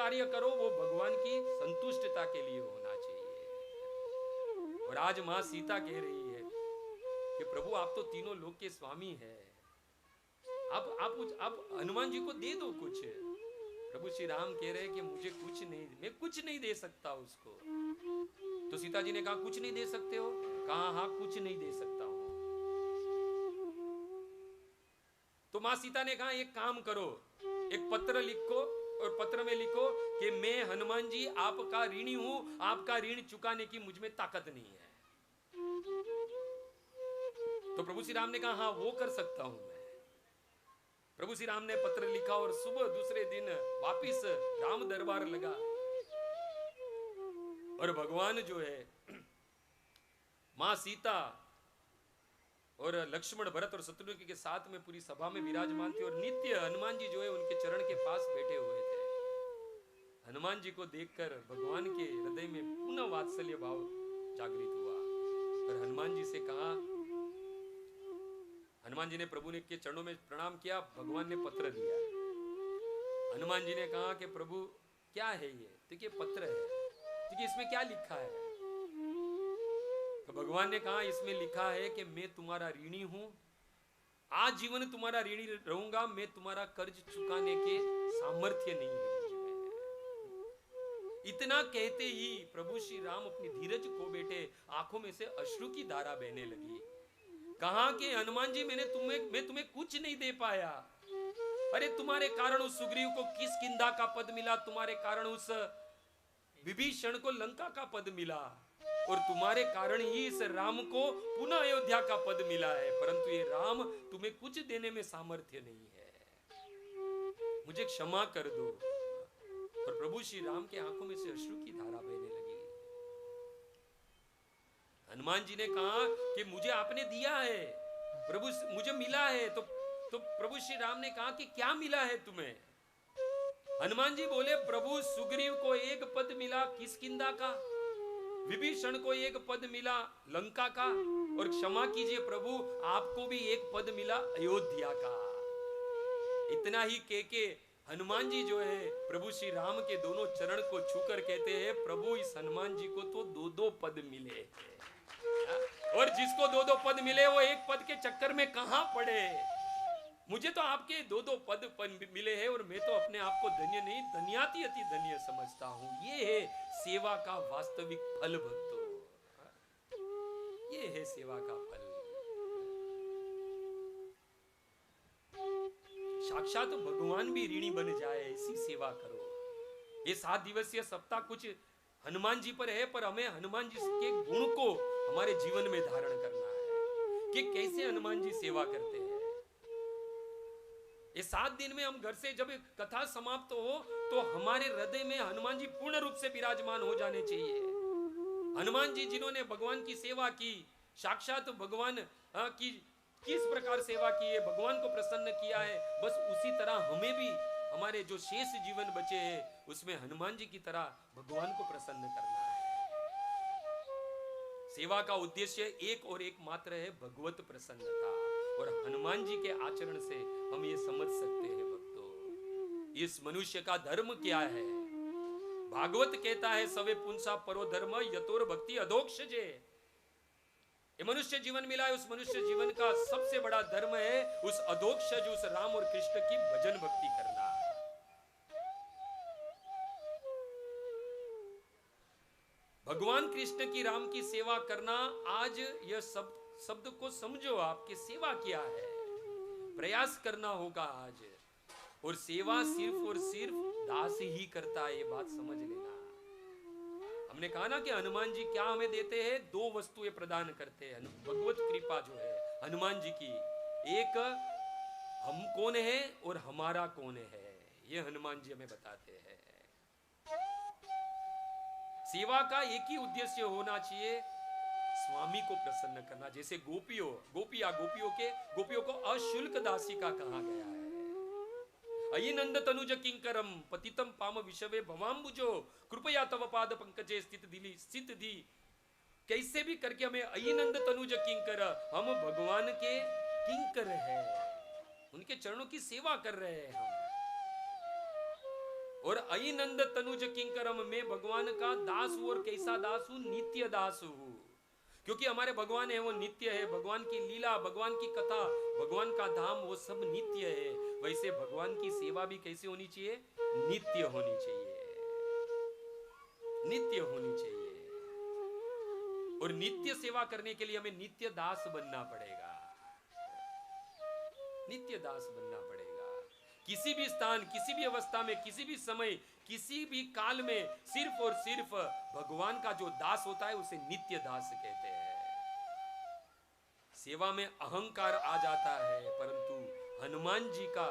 कार्य करो वो भगवान की संतुष्टता के लिए होना चाहिए। और आज मां सीता कह रही है कि प्रभु आप तो तीनों लोक के स्वामी हैं, आप हनुमान जी को दे दो कुछ। प्रभु श्री राम कह रहे हैं कि मुझे कुछ नहीं, मैं कुछ नहीं दे सकता उसको। तो सीता जी ने कहा कुछ नहीं दे सकते हो? कहा हाँ कुछ नहीं दे सकता हूं। तो मां सीता ने कहा एक काम करो, एक पत्र लिखो और पत्र में लिखो कि मैं हनुमान जी आपका ऋणी हूं, आपका ऋण चुकाने की मुझ में ताकत नहीं है। तो प्रभु श्री राम ने कहा हाँ वो कर सकता हूं मैं। प्रभु श्री राम ने पत्र लिखा और सुबह दूसरे दिन वापिस राम दरबार लगा। और भगवान जो है मां सीता और लक्ष्मण भरत और शत्रुघ्न के साथ में पूरी सभा में विराजमान थे और नित्य हनुमान जी जो है उनके चरण के पास बैठे हुए थे। हनुमान जी को देखकर भगवान के हृदय में पुनः वात्सल्य भाव जागृत हुआ और हनुमान जी से कहा, हनुमान जी ने प्रभु ने के चरणों में प्रणाम किया। भगवान ने पत्र दिया। हनुमान जी ने कहा कि प्रभु क्या है ये? तो ये पत्र है, तो इसमें क्या लिखा है? तो भगवान ने कहा इसमें लिखा है कि मैं तुम्हारा ऋणी हूं, आज जीवन तुम्हारा ऋणी रहूंगा, मैं तुम्हारा कर्ज चुकाने के सामर्थ्य नहीं है मुझ में। इतना कहते ही प्रभु श्री राम अपनी धीरज खो बैठे, आंखों में से अश्रु की धारा बहने लगी। कहा कि हनुमान जी मैं तुम्हें कुछ नहीं दे पाया। अरे तुम्हारे कारण उस सुग्रीव को किष्किंधा का पद मिला, तुम्हारे कारण उस विभीषण को लंका का पद मिला और तुम्हारे कारण ही इस राम को पुनः अयोध्या का पद मिला है, परंतु ये राम तुम्हें कुछ देने में सामर्थ्य नहीं है, मुझे क्षमा कर दो। और प्रभु श्री राम के आंखों में से अश्रु की धारा बहने लगी। हनुमान जी ने कहा कि मुझे आपने दिया है, प्रभु मुझे मिला है। तो प्रभु श्री राम ने कहा कि क्या मिला है तुम्हें? हनुमान जी बोले प्रभु सुग्रीव को एक पद मिला किष्किंधा का, विभीषण को एक पद मिला लंका का, और क्षमा कीजिए प्रभु आपको भी एक पद मिला अयोध्या का। इतना ही कह के हनुमान जी जो है प्रभु श्री राम के दोनों चरण को छूकर कहते हैं प्रभु इस हनुमान जी को तो दो दो पद मिले, और जिसको दो दो पद मिले वो एक पद के चक्कर में कहां पड़े। मुझे तो आपके दो दो पद मिले हैं और मैं तो अपने आप को धन्य नहीं धन्याति अति धन्य समझता हूं। ये है सेवा का वास्तविक फल भक्तों, ये है सेवा का फल। साक्षात तो भगवान भी ऋणी बन जाए ऐसी सेवा करो। ये 7 दिवसीय सप्ताह कुछ हनुमान जी पर है, पर हमें हनुमान जी के गुण को हमारे जीवन में धारण करना है कि कैसे हनुमान जी सेवा करते हैं। ये 7 दिन में हम घर से जब कथा समाप्त हो तो हमारे हृदय में हनुमान जी पूर्ण रूप से विराजमान हो जाने चाहिए। हनुमान जी जिन्होंने भगवान की सेवा की, साक्षात भगवान की किस प्रकार सेवा की है, भगवान को प्रसन्न किया है, बस उसी तरह हमें भी हमारे जो शेष जीवन बचे हैं उसमें हनुमान जी की तरह भगवान को प्रसन्न करना है। सेवा का उद्देश्य एक और एक मात्र है भगवत प्रसन्नता, और हनुमान जी के आचरण से हम ये समझ सकते हैं भक्तों इस मनुष्य का धर्म क्या है। भागवत कहता है सवे पुंसा परो धर्म यतोर भक्ति अधोक्षजे। ये मनुष्य जीवन मिला है, उस मनुष्य जीवन का सबसे बड़ा धर्म है उस अधोक्षज उस राम और कृष्ण की भजन भक्ति करना। भगवान कृष्ण की राम की सेवा करना। आज यह शब्द को समझो, आपकी सेवा क्या है, प्रयास करना होगा आज। और सेवा सिर्फ और सिर्फ दास ही करता है, ये बात समझ लेना। हमने कहा ना कि हनुमान जी क्या हमें देते हैं, 2 वस्तुएं प्रदान करते हैं। भगवत कृपा जो है हनुमान जी की, एक हम कौन है और हमारा कौन है, ये हनुमान जी हमें बताते हैं। सेवा का एक ही उद्देश्य होना चाहिए, स्वामी को प्रसन्न करना। जैसे गोपियों को अशुल्क दासिका कहा गया है। अयि नंद तनुज किंकरम पतितम पाम विषवे भवाम्बुजो कृपया तव पाद पंकजे स्थित दी। कैसे भी करके हमें अयि नंद तनुज किंकर, हम भगवान के किंकर हैं, उनके चरणों की सेवा कर रहे हैं हम। और अई नंद तनुज किंकरम, में भगवान का दास हूं। और कैसा दास हूं? नित्य दास हूं। क्योंकि हमारे भगवान है वो नित्य है। भगवान की लीला, भगवान की कथा, भगवान का धाम, वो सब नित्य है। वैसे भगवान की सेवा भी कैसे होनी चाहिए? नित्य होनी चाहिए, नित्य होनी चाहिए। और नित्य सेवा करने के लिए हमें नित्य दास बनना पड़ेगा, नित्य दास बनना पड़ेगा। किसी भी स्थान, किसी भी अवस्था में, किसी भी समय, किसी भी काल में सिर्फ और सिर्फ भगवान का जो दास होता है उसे नित्य दास कहते हैं। सेवा में अहंकार आ जाता है, परंतु हनुमान जी का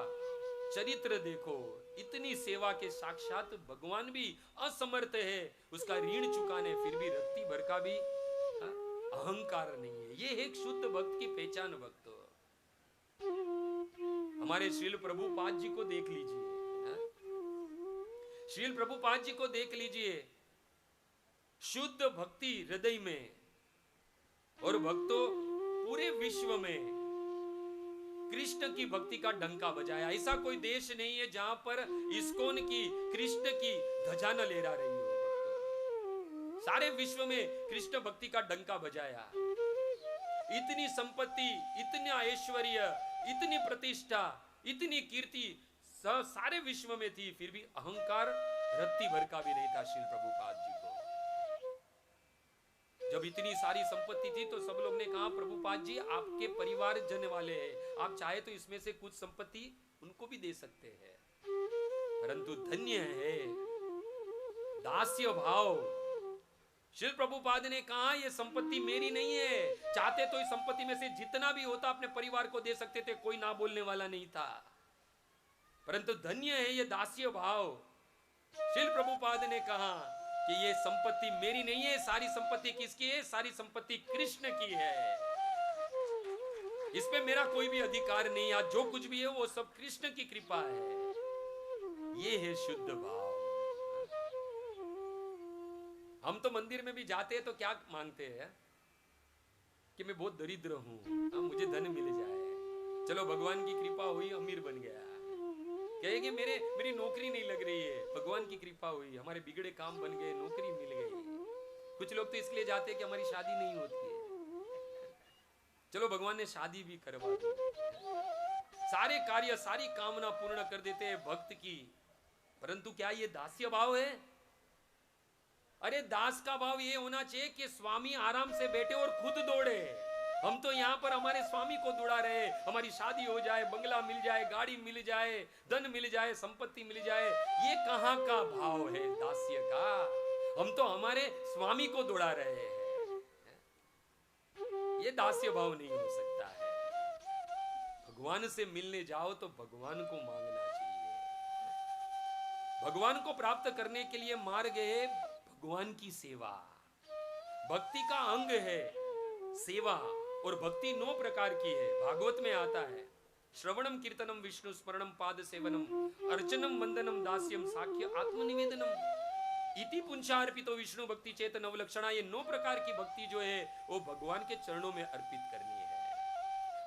चरित्र देखो, इतनी सेवा के साक्षात भगवान भी असमर्थ है उसका ऋण चुकाने, फिर भी रत्ती भर का भी अहंकार नहीं है। ये एक शुद्ध भक्त की पहचान। भक्त हमारे श्रील प्रभुपाद जी को देख लीजिए, श्रील प्रभुपाद जी को देख लीजिए, शुद्ध भक्ति हृदय में, और भक्तों पूरे विश्व में कृष्ण की भक्ति का डंका बजाया। ऐसा कोई देश नहीं है जहां पर इस्कॉन की, कृष्ण की ध्वजा न लहरा रही हो। भक्तों सारे विश्व में कृष्ण भक्ति का डंका बजाया। इतनी संपत्ति, इतना ऐश्वर्य, इतनी प्रतिष्ठा, इतनी कीर्ति सारे विश्व में थी, फिर भी अहंकार रत्ती भर का भी नहीं था श्रील प्रभुपाद जी को। जब इतनी सारी संपत्ति थी तो सब लोग ने कहा, प्रभुपाद जी आपके परिवार जन वाले हैं, आप चाहे तो इसमें से कुछ संपत्ति उनको भी दे सकते हैं। परंतु धन्य है दास्य भाव। श्रील प्रभुपाद ने कहा, यह संपत्ति मेरी नहीं है, चाहते तो इस संपत्ति में से जितना भी होता अपने परिवार को दे सकते थे, कोई ना बोलने वाला नहीं था। परंतु धन्य है ये दास्य भाव। श्रील प्रभुपाद ने कहा कि ये संपत्ति मेरी नहीं है, सारी संपत्ति किसकी है? सारी संपत्ति कृष्ण की है, इस पे मेरा कोई भी अधिकार नहीं। आज जो कुछ भी है वो सब कृष्ण की कृपा है। ये है शुद्ध भाव। हम तो मंदिर में भी जाते हैं तो क्या मांगते हैं कि मैं बहुत दरिद्र हूं, मुझे धन मिल जाए। चलो भगवान की कृपा हुई, अमीर बन गया। कहेंगे मेरी नौकरी नहीं लग रही है, भगवान की कृपा हुई, हमारे बिगड़े काम बन गए, नौकरी मिल गई। कुछ लोग तो इसलिए जाते हैं कि हमारी शादी नहीं होती है। चलो भगवान ने शादी भी करवा दी, सारे कार्य, सारी कामना पूर्ण कर देते हैं भक्त की। परंतु क्या ये दास्य भाव है? अरे दास का भाव ये होना चाहिए कि स्वामी आराम से बैठे और खुद दौड़े। हम तो यहाँ पर हमारे स्वामी को दौड़ा रहे, हमारी शादी हो जाए, बंगला मिल जाए, गाड़ी मिल जाए, धन मिल जाए, संपत्ति मिल जाए। ये कहाँ का भाव है दास्य का? हम तो हमारे स्वामी को दौड़ा रहे हैं। ये दास्य भाव नहीं हो सकता है। भगवान से मिलने जाओ तो भगवान को मांगना चाहिए। भगवान को प्राप्त करने के लिए मार्ग है भगवान की सेवा। भक्ति का अंग है सेवा, और भक्ति 9 प्रकार की है। भागवत में आता है, श्रवणम कीर्तनम विष्णु स्मरणम पाद सेवनम अर्चनम वंदनम दास्यम साख्य आत्मनिवेदनम इति पुंसार्पितो विष्णु भक्ति चेत नवलक्षणा। ये 9 प्रकार की भक्ति जो है वो भगवान के चरणों में अर्पित करनी है।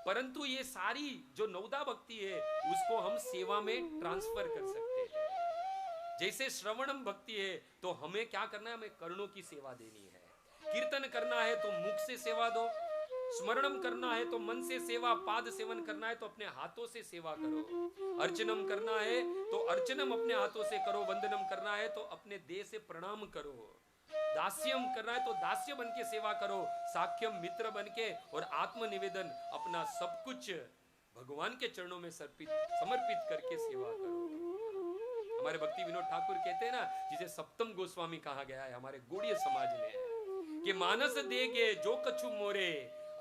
परंतु ये सारी जो 9दा भक्ति है उसको हम सेवा में ट्रांसफर कर सकते हैं। जैसे श्रवणम भक्ति है तो हमें क्या करना है? हमें कर्णों की सेवा देनी है। कीर्तन करना है तो मुख से सेवा दो, स्मरणम करना है तो मन से सेवा, पाद सेवन करना है तो अपने हाथों से सेवा करो, अर्चनम करना है तो अर्चनम अपने हाथों से करो, वंदनम करना है तो अपने देह से प्रणाम करो, दास्यम करना है तो दास्य बन के सेवा करो, साख्यम मित्र बन के, और आत्मनिवेदन अपना सब कुछ भगवान के चरणों में समर्पित करके सेवा करो। हमारे भक्ति विनोद ठाकुर कहते हैं ना, जिसे सप्तम गोस्वामी कहा गया है हमारे गौड़ीय समाज में, कि मानस देगे जो कछु मोरे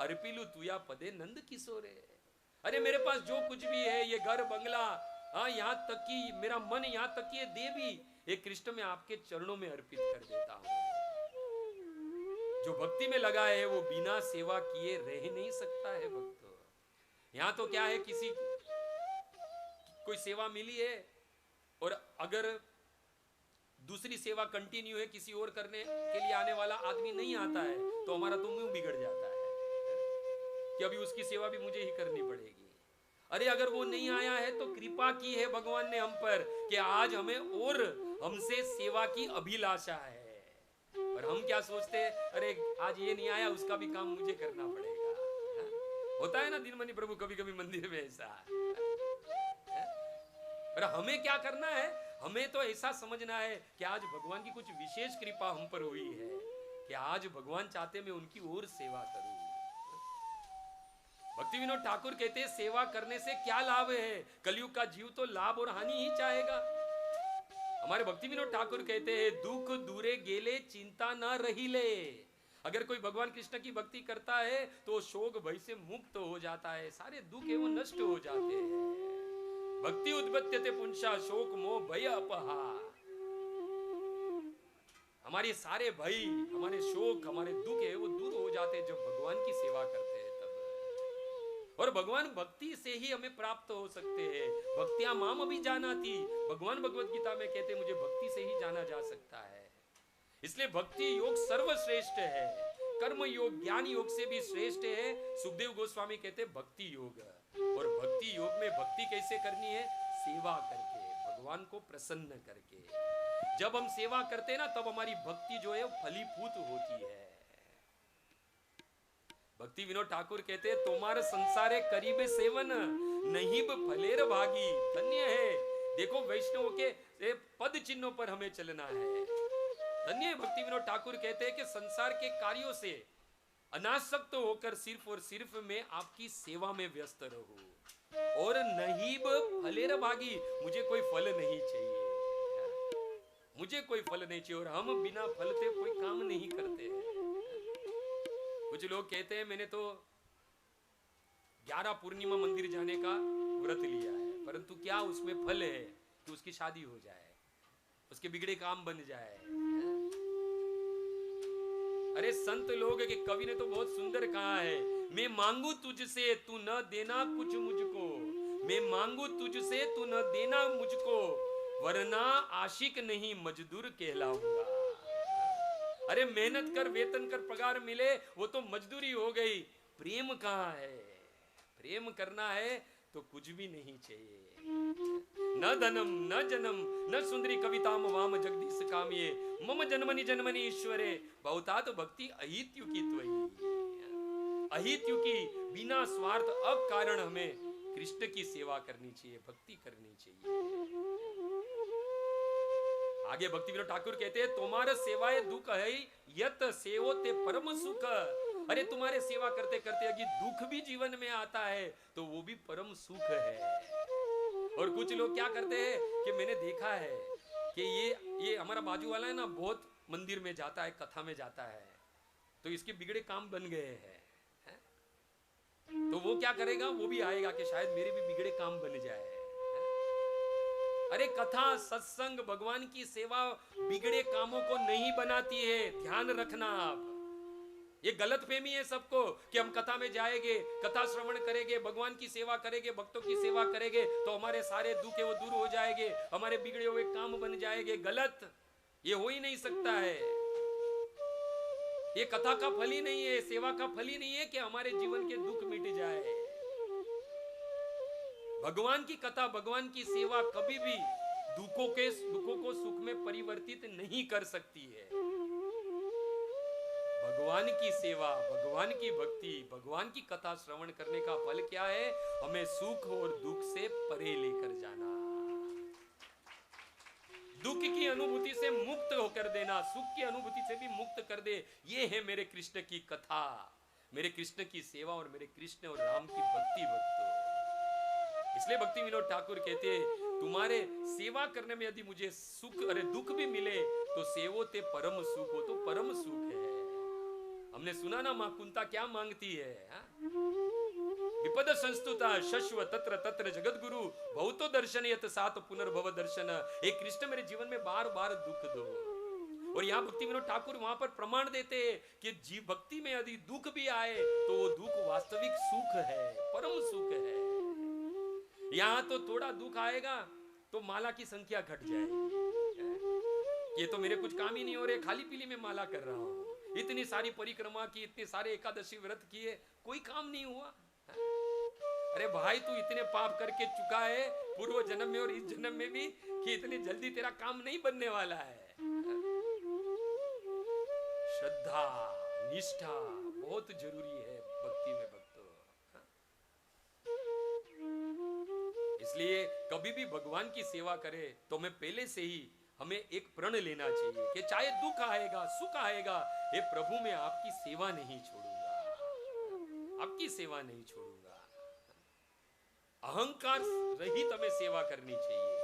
अर्पिलु तुया पदे नंद किशोरे। अरे मेरे पास जो कुछ भी है, ये घर बंगला, हाँ यहाँ तक कि मेरा मन, यहाँ तक कि ये देह भी, ये कृष्ण में आपके चरणों में अर्पित कर देता हूँ। जो भक्ति में लगा है वो बिना सेवा किए रह नहीं सकता है भक्तों। यहाँ तो क्या है, किसी कोई सेवा मिली है और अगर दूसरी सेवा कंटिन्यू है, किसी और करने के लिए आने वाला आदमी नहीं आता है तो हमारा तो मुंह बिगड़ जाता है कि अभी उसकी सेवा भी मुझे ही करनी पड़ेगी। अरे अगर वो नहीं आया है तो कृपा की है भगवान ने हम पर कि आज हमें और हमसे सेवा की अभिलाषा है। और हम क्या सोचते हैं, अरे आज ये नहीं आया, उसका भी काम मुझे करना पड़ेगा। होता है ना दिनमणि प्रभु कभी कभी मंदिर में ऐसा। पर हमें क्या करना है, हमें तो ऐसा समझना है कि आज भगवान की कुछ विशेष कृपा हम पर हुई है कि आज भगवान चाहते मैं उनकी और सेवा करूं। भक्ति विनोद ठाकुर कहते हैं सेवा करने से क्या लाभ है, कलयुग का जीव तो लाभ और हानि ही चाहेगा। हमारे भक्ति विनोद ठाकुर कहते हैं दुख दूरे गेले चिंता न रही ले। अगर कोई भगवान कृष्ण की भक्ति करता है तो शोक भय से मुक्त हो जाता है, सारे दुख है वो नष्ट हो जाते हैं। भक्ति उद्बत्यते पुंसा शोक मोह भय अपहा। हमारे सारे भय, हमारे शोक, हमारे दुख है वो दूर हो जाते हैं जब भगवान की सेवा करते हैं तब। और भगवान भक्ति से ही हमें प्राप्त हो सकते हैं। भक्तियां माम अभी जानाती, भगवान भगवत गीता में कहते मुझे भक्ति से ही जाना जा सकता है। इसलिए भक्ति योग सर्वश्रेष्ठ है, कर्म योग ज्ञान योग से भी श्रेष्ठ है। सुखदेव गोस्वामी कहते भक्ति योग। और भक्ति योग में भक्ति कैसे करनी है, सेवा करके, भगवान को प्रसन्न करके। जब हम सेवा करते हैं ना तब हमारी भक्ति जो है फलीभूत होती है। भक्ति विनोद ठाकुर कहते हैं तुम्हारे संसारे करीबे सेवन नहीं फलेर भागी। धन्य है, देखो वैष्णव के पद चिन्हों पर हमें चलना है। धन्य है। भक्ति विनोद ठाकुर कहते हैं कि संसार के कार्यों से अनासक्त होकर सिर्फ और सिर्फ मैं आपकी सेवा में व्यस्त रहूं और नहीं फलेर भागी, मुझे कोई फल नहीं चाहिए, मुझे कोई फल नहीं चाहिए। और हम बिना फल के कोई काम नहीं करते हैं। कुछ लोग कहते हैं मैंने तो 11 पूर्णिमा मंदिर जाने का व्रत लिया है, परंतु क्या उसमें फल है कि उसकी शादी हो जाए, उसके बिगड़े काम बन जाए। अरे संत लोग के कवि ने तो बहुत सुंदर कहा है, मैं मांगू तुझसे तू न देना कुछ मुझको, मैं मांगू तुझसे तू न देना मुझको, वरना आशिक नहीं मजदूर कहलाऊंगा। अरे मेहनत कर वेतन कर पगार मिले वो तो मजदूरी हो गई, प्रेम कहाँ है? प्रेम करना है तो कुछ भी नहीं चाहिए। न धनम न जनम न सुंदरी कविताम वाम जगदीश कामिये, मम जन्मनि जन्मनि ईश्वरे बहुतात भक्ति अहित्युकी त्वयि। अहित्युकी, बिना स्वार्थ अब कारण हमें कृष्ण की सेवा करनी चाहिए, भक्ति करनी चाहिए। आगे भक्ति विनोद ठाकुर कहते हैं तुम्हारे सेवाए दुख है यत सेवो ते परम सुख। अरे तुम्हारे सेवा करते करते अगर दुख भी जीवन में आता है तो वो भी परम सुख है। और कुछ लोग क्या करते हैं कि मैंने देखा है कि ये हमारा बाजू वाला है ना, बहुत मंदिर में जाता है, कथा में जाता है, तो इसके बिगड़े काम बन गए हैं, तो वो क्या करेगा, वो भी आएगा कि शायद मेरे भी बिगड़े काम बन जाए। अरे कथा सत्संग भगवान की सेवा बिगड़े कामों को नहीं बनाती है, ध्यान रखना आप। ये गलत फहमी है सबको कि हम कथा में जाएंगे, कथा श्रवण करेंगे, भगवान की सेवा करेंगे, भक्तों की सेवा करेंगे तो हमारे सारे दुख है वो दूर हो जाएंगे, हमारे बिगड़े हुए काम बन जाएंगे। गलत, ये हो ही नहीं सकता है। ये कथा का फल ही नहीं है, सेवा का फल ही नहीं है कि हमारे जीवन के दुख मिट जाए। भगवान की कथा, भगवान की सेवा कभी भी दुखों को सुख में परिवर्तित नहीं कर सकती है। भगवान की सेवा, भगवान की भक्ति, भगवान की कथा श्रवण करने का फल क्या है, हमें सुख और दुख से परे लेकर जाना, दुख की अनुभूति से मुक्त होकर देना, सुख की अनुभूति से भी मुक्त कर दे। ये है मेरे कृष्ण की कथा, मेरे कृष्ण की सेवा और मेरे कृष्ण और राम की भक्ति। भक्तों, इसलिए भक्ति विनोद ठाकुर कहते हैं तुम्हारे सेवा करने में यदि मुझे सुख अरे दुख भी मिले तो सेवो ते परम सुख, हो तो परम सुख है। हमने सुना ना मां कुंता क्या मांगती है, विपद संस्तुता शश्व तत्र तत्र जगत गुरु बहुतो दर्शन यत सात पुनर्भव दर्शन। एक कृष्ण मेरे जीवन में बार बार दुख दो। और यहाँ भक्ति विनोद ठाकुर वहां पर प्रमाण देते हैं कि जीव भक्ति में यदि दुख भी आए तो वो दुख वास्तविक सुख है, परम सुख है। यहाँ तो थोड़ा दुख आएगा तो माला की संख्या घट जाएगी, ये तो मेरे कुछ काम ही नहीं हो रहे, खाली पीली में माला कर रहा हूं, इतनी सारी परिक्रमा की, इतने सारे एकादशी व्रत किए, कोई काम नहीं हुआ। अरे भाई तू इतने पाप करके चुका है पूर्व जन्म में और इस जन्म में भी कि इतनी जल्दी तेरा काम नहीं बनने वाला है। श्रद्धा निष्ठा बहुत जरूरी है भक्ति में भक्तों। इसलिए कभी भी भगवान की सेवा करे तो मैं पहले से ही हमें एक प्रण लेना चाहिए कि चाहे दुख आएगा सुख आएगा, हे प्रभु मैं आपकी सेवा नहीं छोड़ूंगा, आपकी सेवा नहीं छोड़ूंगा। अहंकार रहित हमें सेवा करनी चाहिए।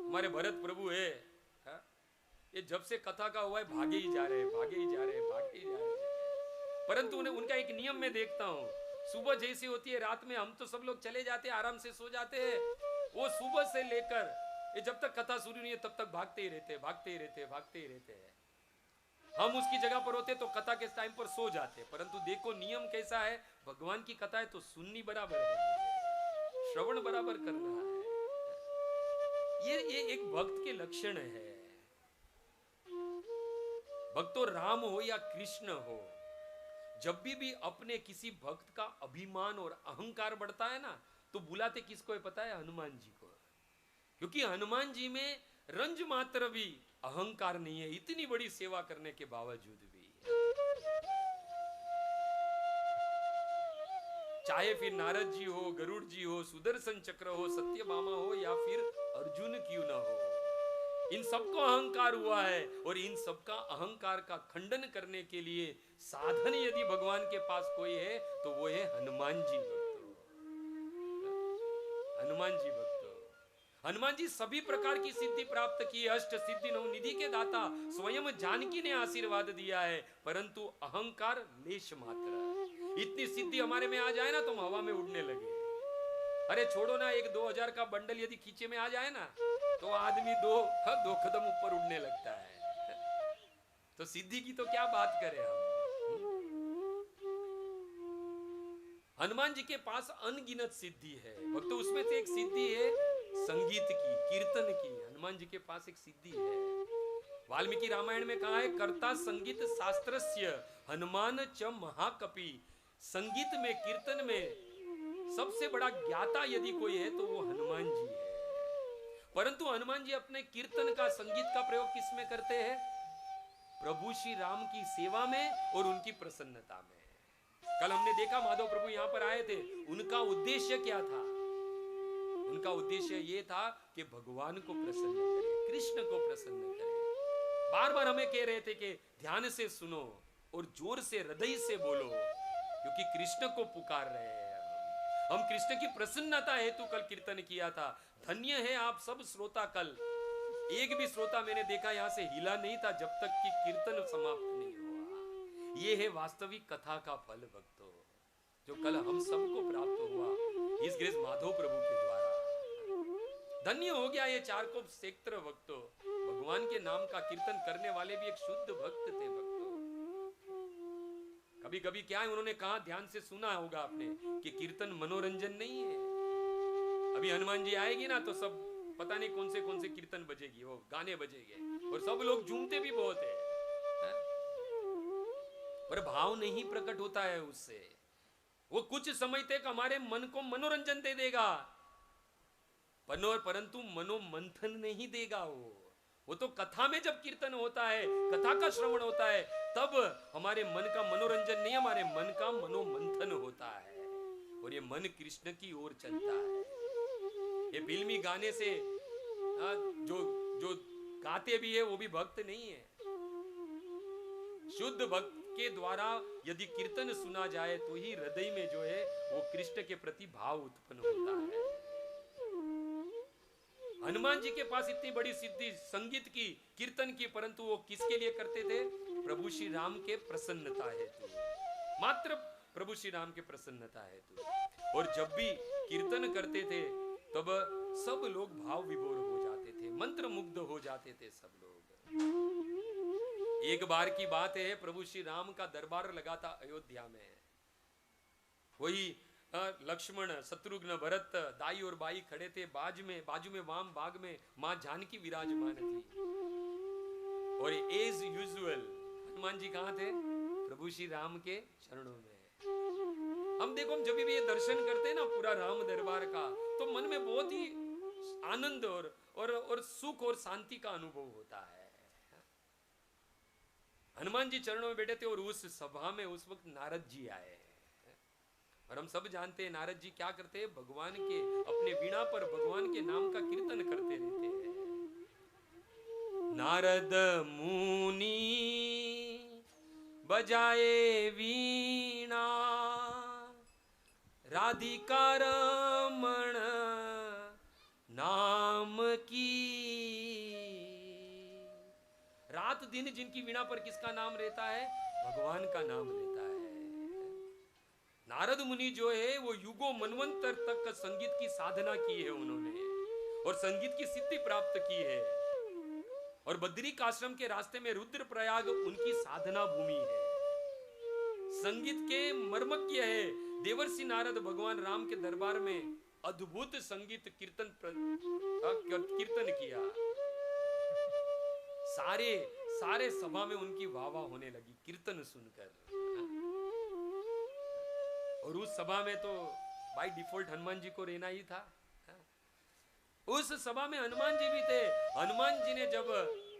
हमारे भरत प्रभु है, ये जब से कथा का हुआ है भागे ही जा रहे हैं, भागे ही जा रहे हैं, भागे ही जा रहे हैं। परंतु उन्हें उनका एक नियम में देखता हूं, सुबह जैसी होती है रात में हम तो सब लोग चले जाते हैं, आराम से सो जाते हैं। वो सुबह से लेकर ये जब तक कथा शुरू नहीं है तब तक भागते ही रहते, भागते ही रहते, भागते ही रहते हैं। हम उसकी जगह पर होते तो कथा के टाइम पर सो जाते। परंतु देखो नियम कैसा है, भगवान की कथा है तो सुननी बराबर है, श्रवण बराबर करना है। ये एक भक्त के लक्षण है। भक्तों राम हो या कृष्ण हो, जब भी अपने किसी भक्त का अभिमान और अहंकार बढ़ता है ना तो बुलाते किसको है पता है? हनुमान जी को। क्योंकि हनुमान जी में रंज मात्र भी अहंकार नहीं है, इतनी बड़ी सेवा करने के बावजूद भी। चाहे फिर नारद जी हो, गरुड़ जी हो, सुदर्शन चक्र हो, सत्यभामा हो या फिर अर्जुन क्यों ना हो, इन सबको अहंकार हुआ है। और इन सबका अहंकार का खंडन करने के लिए साधन यदि भगवान के पास कोई है तो वो है हनुमान जी भक्तों। हनुमान जी भक्तों, हनुमान जी सभी प्रकार की सिद्धि प्राप्त की, अष्ट सिद्धि नौ निधि के दाता, स्वयं जानकी ने आशीर्वाद दिया है। परंतु अहंकार लेश मात्र। इतनी सिद्धि हमारे में आ जाए ना तो हम हवा में उड़ने लगे। अरे छोड़ो ना, 1-2 हजार का बंडल यदि खींचे में आ जाए ना तो आदमी दो कदम ऊपर उड़ने लगता है। तो सिद्धि की तो क्या बात करें हम। हनुमान जी के पास अनगिनत सिद्धि है भक्तों। उसमें से एक सिद्धि है संगीत की, कीर्तन की। हनुमान जी के पास एक सिद्धि है। वाल्मीकि रामायण में कहा है, कर्ता संगीत शास्त्रस्य हनुमान च महाकपि। संगीत में, कीर्तन में सबसे बड़ा ज्ञाता यदि कोई है तो वो हनुमान जी है। परंतु हनुमान जी अपने कीर्तन का, संगीत का प्रयोग किस में करते हैं? प्रभु श्री राम की सेवा में और उनकी प्रसन्नता में। कल हमने देखा माधव प्रभु यहां पर आए थे, उनका उद्देश्य क्या था? उनका उद्देश्य यह था कि भगवान को प्रसन्न करें, कृष्ण को प्रसन्न करें। बार बार हमें कह रहे थे कि ध्यान से सुनो और जोर से हृदय से बोलो, क्योंकि कृष्ण को पुकार रहे हैं। हम कृष्ण की प्रसन्नता हेतु कल कीर्तन किया था। धन्य है आप सब श्रोता। कल एक भी श्रोता मैंने देखा यहां से हिला नहीं था जब तक कि कीर्तन समाप्त नहीं हुआ। यह है वास्तविक कथा का फल भक्तों, जो कल हम सबको प्राप्त हुआ इस ग्रेस माधव प्रभु के द्वारा। धन्य हो गया ये चारकोप क्षेत्र भक्तों। भगवान के नाम का कीर्तन करने वाले भी एक शुद्ध भक्त थे भक्तों। कभी कभी क्या है, उन्होंने कहा, ध्यान से सुना होगा आपने कि कीर्तन मनोरंजन नहीं है। अभी हनुमान जी आएगी ना तो सब पता नहीं कौन से कीर्तन बजेगी, वो गाने बजेंगे और सब लोग झूमते भी बहुत है? पर भाव नहीं प्रकट होता है उससे। वो कुछ समय तक हमारे मन को मनोरंजन दे देगा, परंतु मनोमंथन नहीं देगा। वो तो कथा में जब कीर्तन होता है, कथा का श्रवण होता है, तब हमारे मन का मनोरंजन नहीं, हमारे मन का मनोमंथन होता है और ये मन कृष्ण की ओर चलता है। ये फिल्मी गाने से जो गाते भी है वो भी भक्त नहीं है। शुद्ध भक्त के द्वारा यदि कीर्तन सुना जाए तो ही हृदय में जो है वो कृष्ण के प्रति भाव उत्पन्न होता है। हनुमान जी के पास इतनी बड़ी सिद्धि संगीत की, कीर्तन की, परंतु वो किसके लिए करते थे? प्रभु श्री राम के प्रसन्नता हेतु, मात्र प्रभु श्री राम के प्रसन्नता हेतु। और जब भी कीर्तन करते थे तब सब लोग भाव विभोर हो जाते थे, मंत्र मुग्ध हो जाते थे सब लोग। एक बार की बात है, प्रभु श्री राम का दरबार लगा था अयोध्या में। वही लक्ष्मण, शत्रुघ्न, भरत, दाई और बाई खड़े थे। बाजू में वाम भाग में मां जानकी विराजमान थी। और एज यूजुअल हनुमान जी कहां थे? प्रभु श्री राम के चरणों में। हम देखो, हम जब भी ये दर्शन करते हैं ना पूरा राम दरबार का, तो मन में बहुत ही आनंद और सुख और शांति का अनुभव होता है। हनुमान जी चरणों में बैठे थे और उस सभा में उस वक्त नारद जी आए। और हम सब जानते हैं नारद जी क्या करते हैं, भगवान के अपने वीणा पर भगवान के नाम का कीर्तन करते रहते हैं। नारद मुनि बजाए वीणा, राधिका रमण नाम की। रात दिन जिनकी वीणा पर किसका नाम रहता है, भगवान का नाम रहता है। नारद मुनि जो है वो युगों मनवंतर तक संगीत की साधना की है उन्होंने, और संगीत की सिद्धि प्राप्त की है। और बद्रिक आश्रम के रास्ते में रुद्रप्रयाग उनकी साधना भूमि है। संगीत के मर्मज्ञ है। देवर्षि नारद भगवान राम के दरबार में अद्भुत संगीत कीर्तन किया। सारे सभा में उनकी वाह वाह होने लगी कीर्तन सुनकर। और उस सभा में तो बाय डिफॉल्ट हनुमान जी को रहना ही था। उस सभा में हनुमान जी भी थे। हनुमान जी ने जब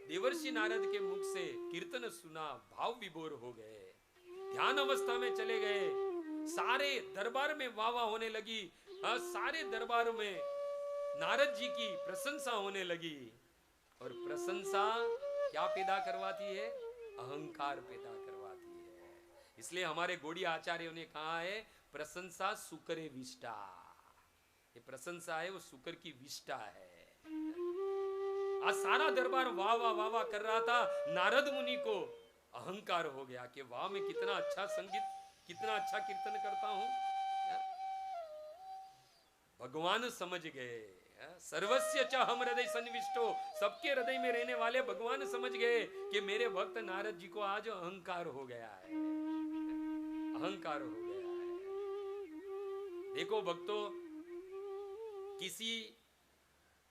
देवर्षि नारद के मुख से कीर्तन सुना, भाव विभोर हो गए, ध्यान अवस्था में चले गए। सारे दरबार में वाह वाह होने लगी। सारे दरबार में नारद जी की प्रशंसा होने लगी। और प्रशंसा क्या पैदा करवाती है, अहंकार पैदा करवाती है। इसलिए हमारे गौड़ी आचार्यों ने कहा है, प्रशंसा सुकरे विष्टा। ये प्रशंसा है वो शुकर की विष्टा है। आज सारा दरबार वाह वाह वाह वाह कर रहा था। नारद मुनि को अहंकार हो गया कि वाह मैं कितना अच्छा संगीत, कितना अच्छा कीर्तन करता हूं। भगवान समझ गए, सर्वस्य च हम हृदय सन्निविष्टो, सबके हृदय में रहने वाले भगवान समझ गए कि मेरे भक्त नारद जी को आज अहंकार हो गया है, अहंकार हो गया है। देखो भक्तों, किसी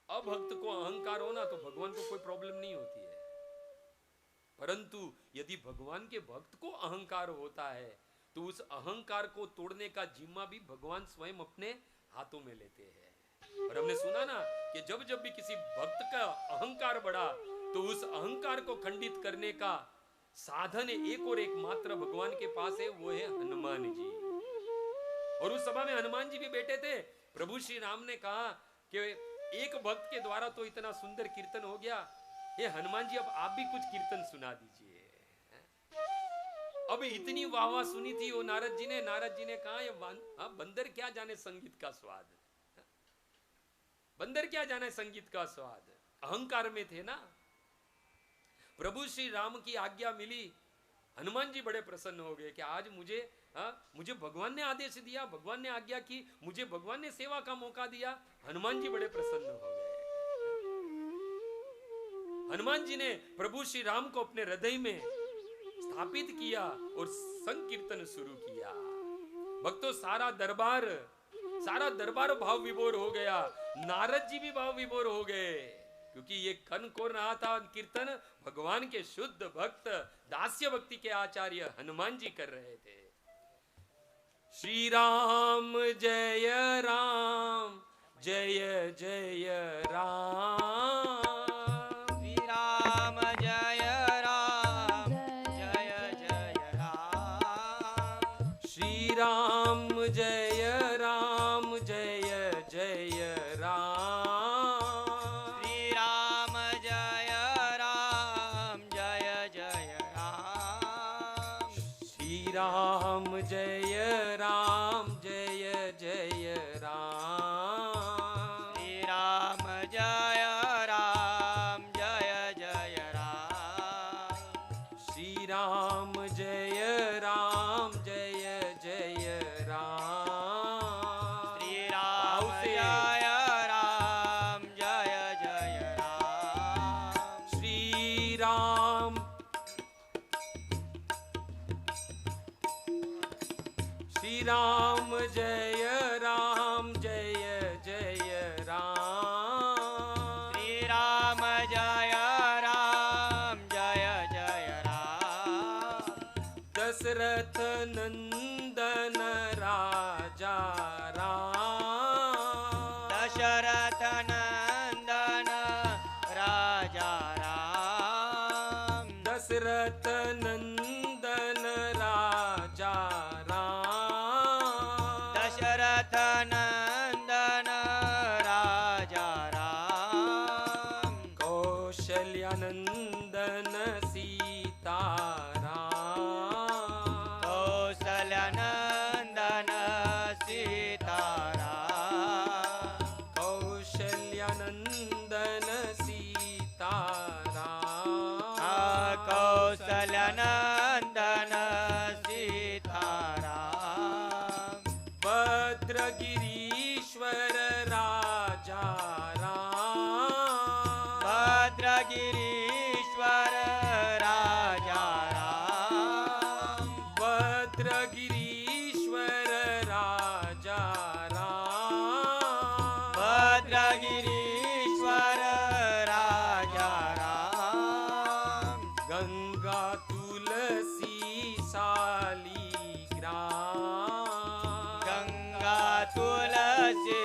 अभक्त को अहंकार हो ना तो भगवान को कोई प्रॉब्लम नहीं होती है, परंतु यदि भगवान के भक्त को अहंकार होता है तो उस अहंकार को तोड़ने का जिम्मा भी भगवान स्वयं अपने हाथों में लेते हैं। और हमने सुना ना कि जब जब भी किसी भक्त का अहंकार बढ़ा तो उस अहंकार को खंडित करने का साधन एक और एक मात्र भगवान के पास है, वो है हनुमान जी। और उस सभा में हनुमान जी भी बैठे थे। प्रभु श्री राम ने कहा कि एक भक्त के द्वारा तो इतना सुंदर कीर्तन हो गया, ये हनुमान जी अब आप भी कुछ कीर्तन सुना दीजिए। अब इतनी वाह वाह सुनी थी वो नारद जी ने कहा ये बंदर क्या जाने संगीत का स्वाद, बंदर क्या जाने संगीत का स्वाद। अहंकार में थे ना। प्रभु श्री राम की आज्ञा मिली, हनुमान जी बड़े प्रसन्न हो गए कि आज मुझे भगवान ने आदेश दिया, भगवान ने आज्ञा की, मुझे भगवान ने सेवा का मौका दिया। हनुमान जी बड़े प्रसन्न हो गए। हनुमान जी ने प्रभु श्री राम को अपने हृदय में स्थापित किया और संकीर्तन शुरू किया। भक्तों, सारा दरबार भाव विभोर हो गया। नारद जी भी भाव विभोर हो गए, क्योंकि ये कन को रहा था कीर्तन भगवान के शुद्ध भक्त दास्य भक्ति के आचार्य हनुमान जी कर रहे थे। श्री राम जय राम, जय जय राम। श्री राम जय राम, जय जय राम। श्री राम जय राम, जय जय राम। श्री राम जय राम, जय जय राम। श्री राम जय राम, जय जय राम। श्री राम जय राम, जय जय राम। श्री राम जय राम, जय जय राम। श्री राम जय राम, जय जय राम। श्री राम, श्री राम जय राम, जय जय राम। श्री राम जय राम, जय जय राम। दशरथ नंदन राम राम दशरथ नंदन राजा राम दशरथ नंदन राजा राम कौशल्यानंदन सीता राम कौशल्यानंदन सीताराम कौशल्यानंदन सीता राम कौशल्यानंदन सीताराम भद्रगिरीश्वर राजा राम भद्रगिरीश्वर राजा राम भद्रगिरीश्वर राजा राम भद्रगिरीश्वर राजा राम गंगा तुलसी शालिग्राम गंगा तुलसी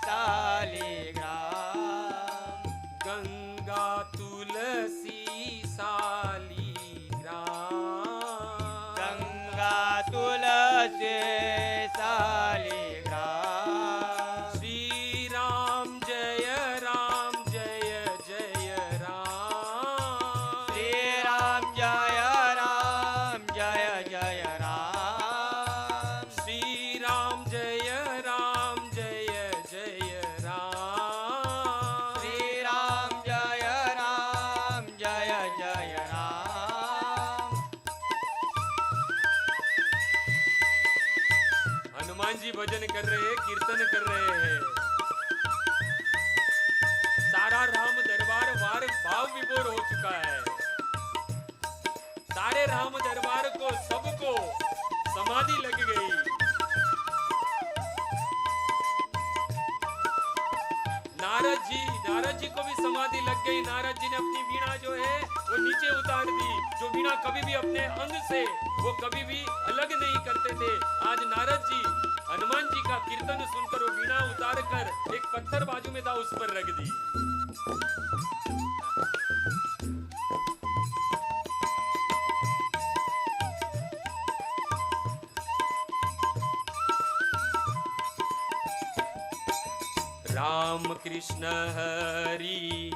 शालिग्राम गंगा तुलसी शालिग्राम गंगा तुलसी शालिग्राम श्री राम जय जय राम श्री राम जय जय राम श्री राम जय जय राम श्री राम जय जय राम हनुमान जी भजन कर रहे हैं, कीर्तन कर रहे हैं। सारा राम दरबार वार भाव विभोर हो चुका है। सारे राम दरबार को सबको समाधि लग गई। नारद जी को भी समाधि लग गई। नारद जी ने अपनी वीणा जो है वो नीचे उतार दी। जो वीणा कभी भी अपने अंग से वो कभी भी अलग नहीं करते थे, आज नारद जी हनुमान जी का कीर्तन सुनकर वो वीणा उतार कर एक पत्थर बाजू में था उस पर रख दी। राम कृष्ण हरि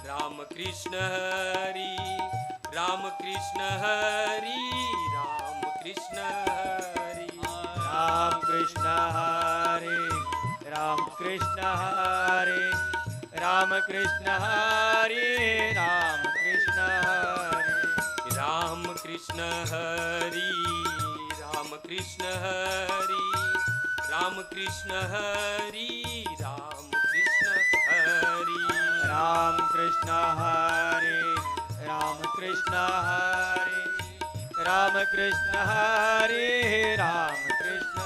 राम कृष्ण हरि राम कृष्ण हरि राम कृष्ण हरि राम कृष्ण हरे राम कृष्ण हरे राम कृष्ण हरे राम कृष्ण हरे राम कृष्ण हरि राम कृष्ण हरि राम कृष्ण हरि राम कृष्ण हरि राम कृष्ण हरे राम कृष्ण हरे राम कृष्ण हरे राम कृष्ण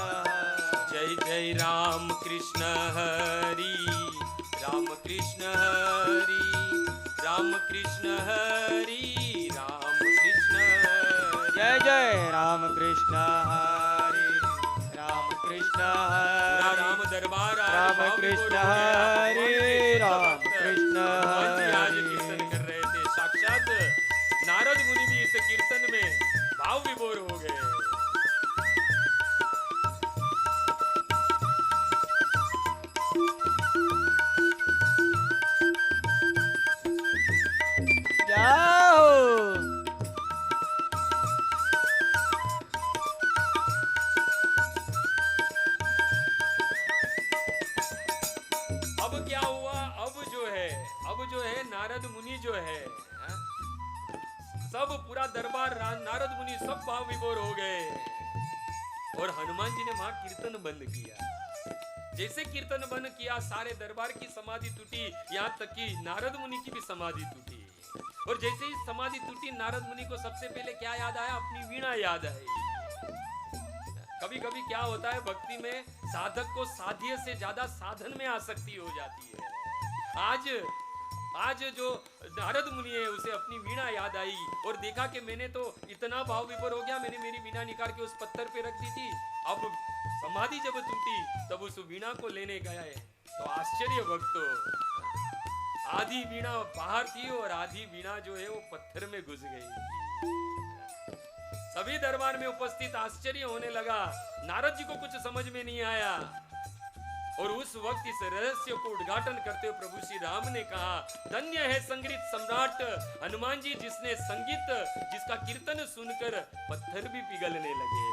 जय जय राम कृष्ण हरि राम कृष्ण हरि राम कृष्ण हरि राम कृष्ण जय जय राम कृष्ण हरे राम कृष्ण पूरा हरे राम दरबार आज राम भाव कृष्ण विभोर हो गया। हरे राम कृष्ण हनुमान जी आज हरे कीर्तन कर रहे थे। साक्षात नारद मुनि भी इस कीर्तन में भाव विभोर हो गए। जाओ अब क्या हुआ? अब जो है नारद मुनि जो है, हाँ? सब पूरा दरबार नारद मुनि सब भाव विभोर हो गए और हनुमान जी ने वहां कीर्तन बंद किया। जैसे कीर्तन बंद किया सारे दरबार की समाधि टूटी, यहाँ तक कि नारद मुनि की भी समाधि टूटी। और जैसे ही समाधि टूटी नारद मुनि को सबसे पहले क्या याद आया? अपनी वीणा याद आई। कभी कभी क्या होता है भक्ति में, साधक को साध्य से ज्यादा साधन में आसक्ति हो जाती है। आज जो नारद मुनि है उसे अपनी वीणा याद आई और देखा कि मैंने तो इतना भाव विभोर हो गया, मैंने मेरी वीणा निकाल के उस पत्थर पे रख दी थी। अब समाधि जब टूटी तब उस वीणा को लेने गया है। तो आश्चर्य भक्तों, आधी वीणा बाहर थी और आधी वीणा जो है वो पत्थर में घुस गई। सभी दरबार में उपस्थित आश्चर्य होने लगा। नारद जी को कुछ समझ में नहीं आया और उस वक्त इस रहस्य को उद्घाटन करते हुए प्रभु श्री राम ने कहा, धन्य है संगीत सम्राट हनुमान जी, जिसने संगीत जिसका कीर्तन सुनकर पत्थर भी पिघलने लगे।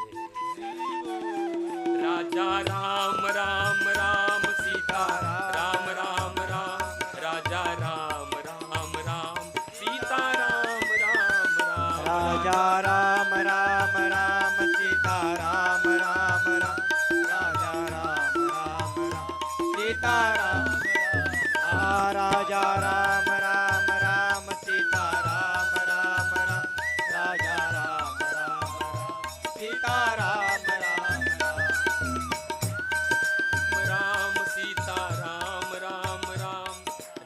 राजा राम राम राम सीता राम राम राम, राजा राम राम राम सीता राम राम राम, राजा राम राम राम सीता राम राम राम, राजा राम राम राम सीता राम राम, राजा राम राम राम सीता राम राम राम, राजा राम राम राम सीता राम राम राम सीता राम राम राम,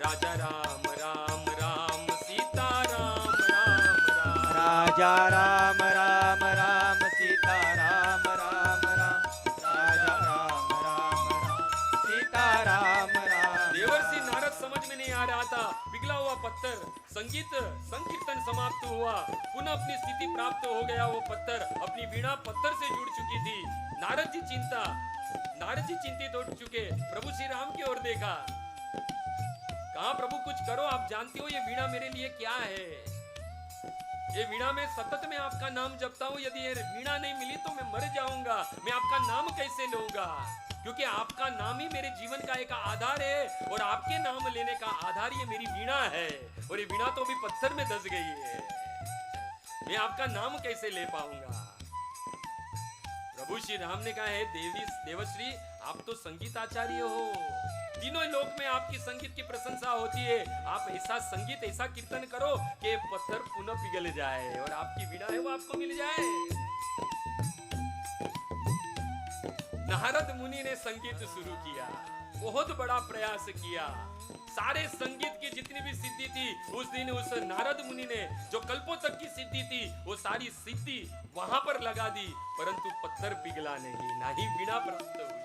राजा राम राम राम सीता राम राम राम, राजा राम राम राम सीता राम राम राम, राजा राम राम राम सीता राम राम। देवर्षि नारद समझ में नहीं आ रहा था। पिघला हुआ पत्थर, संगीत संकीर्तन समाप्त हुआ, पुनः अपनी स्थिति प्राप्त हो गया। वो पत्थर, अपनी वीणा पत्थर से जुड़ चुकी थी। नारद जी चिंतित हो चुके। प्रभु श्री राम की ओर देखा, कहा प्रभु कुछ करो, आप जानते हो ये वीणा मेरे लिए क्या है। ये वीणा में सतत में आपका नाम जपता हूँ, यदि ये वीणा नहीं मिली तो मैं मर जाऊंगा। मैं आपका नाम कैसे लूंगा, क्योंकि आपका नाम ही मेरे जीवन का एक आधार है और आपके नाम लेने का आधार ये मेरी वीणा है, और ये वीणा तो अभी पत्थर में धंस गई है। मैं आपका नाम कैसे ले पाऊंगा। प्रभु श्री राम ने कहा है, देवश्री आप तो संगीत आचार्य हो, तीनों लोक में आपकी संगीत की प्रशंसा होती है। आप ऐसा संगीत ऐसा कीर्तन करो कि पत्थर पुनः पिघल जाए और आपकी वीणा है वो आपको मिल जाए। नारद मुनि ने संगीत शुरू किया, बहुत बड़ा प्रयास किया। सारे संगीत की जितनी भी सिद्धि थी उस दिन उस नारद मुनि ने जो कल्पों तक की सिद्धि थी वो सारी सिद्धि वहां पर लगा दी, परंतु पत्थर पिघला नहीं, ना ही वीणा प्राप्त हुई।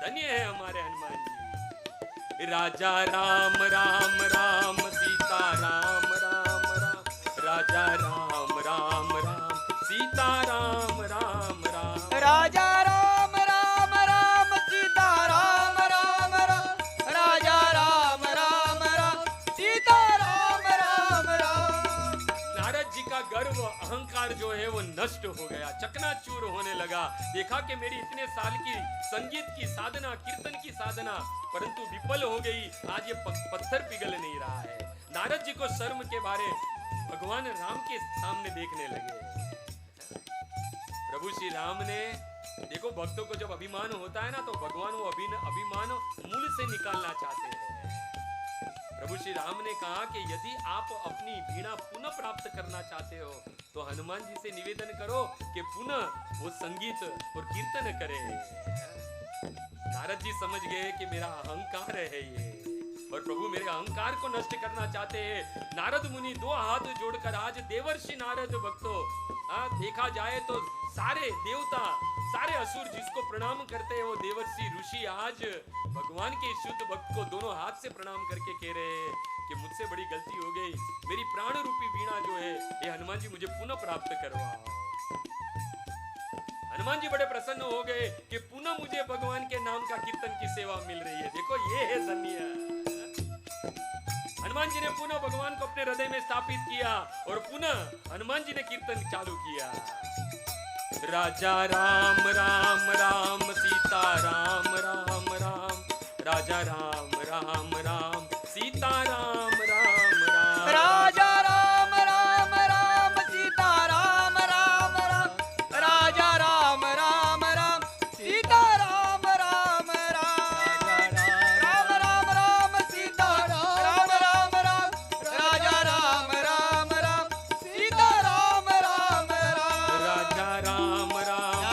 धन्य है हमारे हनुमान जी। राजा राम राम राम सीता राम राम राम, राजा राम राम राम सीता राम राम राम, राजा राम राम राम सीता राम राम राम, राजा राम राम राम सीता राम राम राम। नारद जी का गर्व अहंकार जो है वो नष्ट हो गया, चकनाचूर होने लगा। देखा कि मेरी इतने साल की संगीत की साधना, कीर्तन की साधना परंतु विफल हो गई। आज ये पत्थर पिघल नहीं रहा है। नारद जी को शर्म के बारे भगवान राम के सामने देखने लगे। प्रभु श्री राम ने, देखो भक्तों को जब अभिमान होता है ना तो भगवान वो अभिमान मूल से निकालना चाहते हैं। प्रभु श्री राम ने कहा कि यदि आप अपनी वीणा पुनः प्राप्त करना चाहते हो तो हनुमान जी से निवेदन करो कि पुनः वो संगीत और कीर्तन करें। नारद जी समझ गए कि मेरा अहंकार है ये, और प्रभु मेरे अहंकार को नष्ट करना चाहते हैं। नारद मुनि दो हाथ जोड़कर, आज देवर्षि नारद भक्तों, देखा जाए तो सारे देवता, सारे असुर जिसको प्रणाम करते हैं वो देवर्षि ऋषि आज भगवान के शुद्ध भक्त को दोनों हाथ से प्रणाम करके कह रहे हैं कि मुझसे बड़ी गलती हो गई, मेरी प्राण रूपी वीणा जो है ये हनुमान जी मुझे पुनः प्राप्त करवाओ। हनुमान जी बड़े प्रसन्न हो गए कि पुनः मुझे भगवान के नाम का कीर्तन की सेवा मिल रही है। देखो ये है धन्य। हनुमान जी ने पुनः भगवान को अपने हृदय में स्थापित किया और पुनः हनुमान जी ने कीर्तन चालू किया। राजा राम राम राम सीता राम राम राम, राजा राम राम राम सीता राम राम राम, राजा राम राम राम सीता राम राम राम, राजा राम राम राम सीता राम राम राम, राम राम राम सीता राम राम राम, राजा राम राम राम सीता राम राम राम, राजा राम राम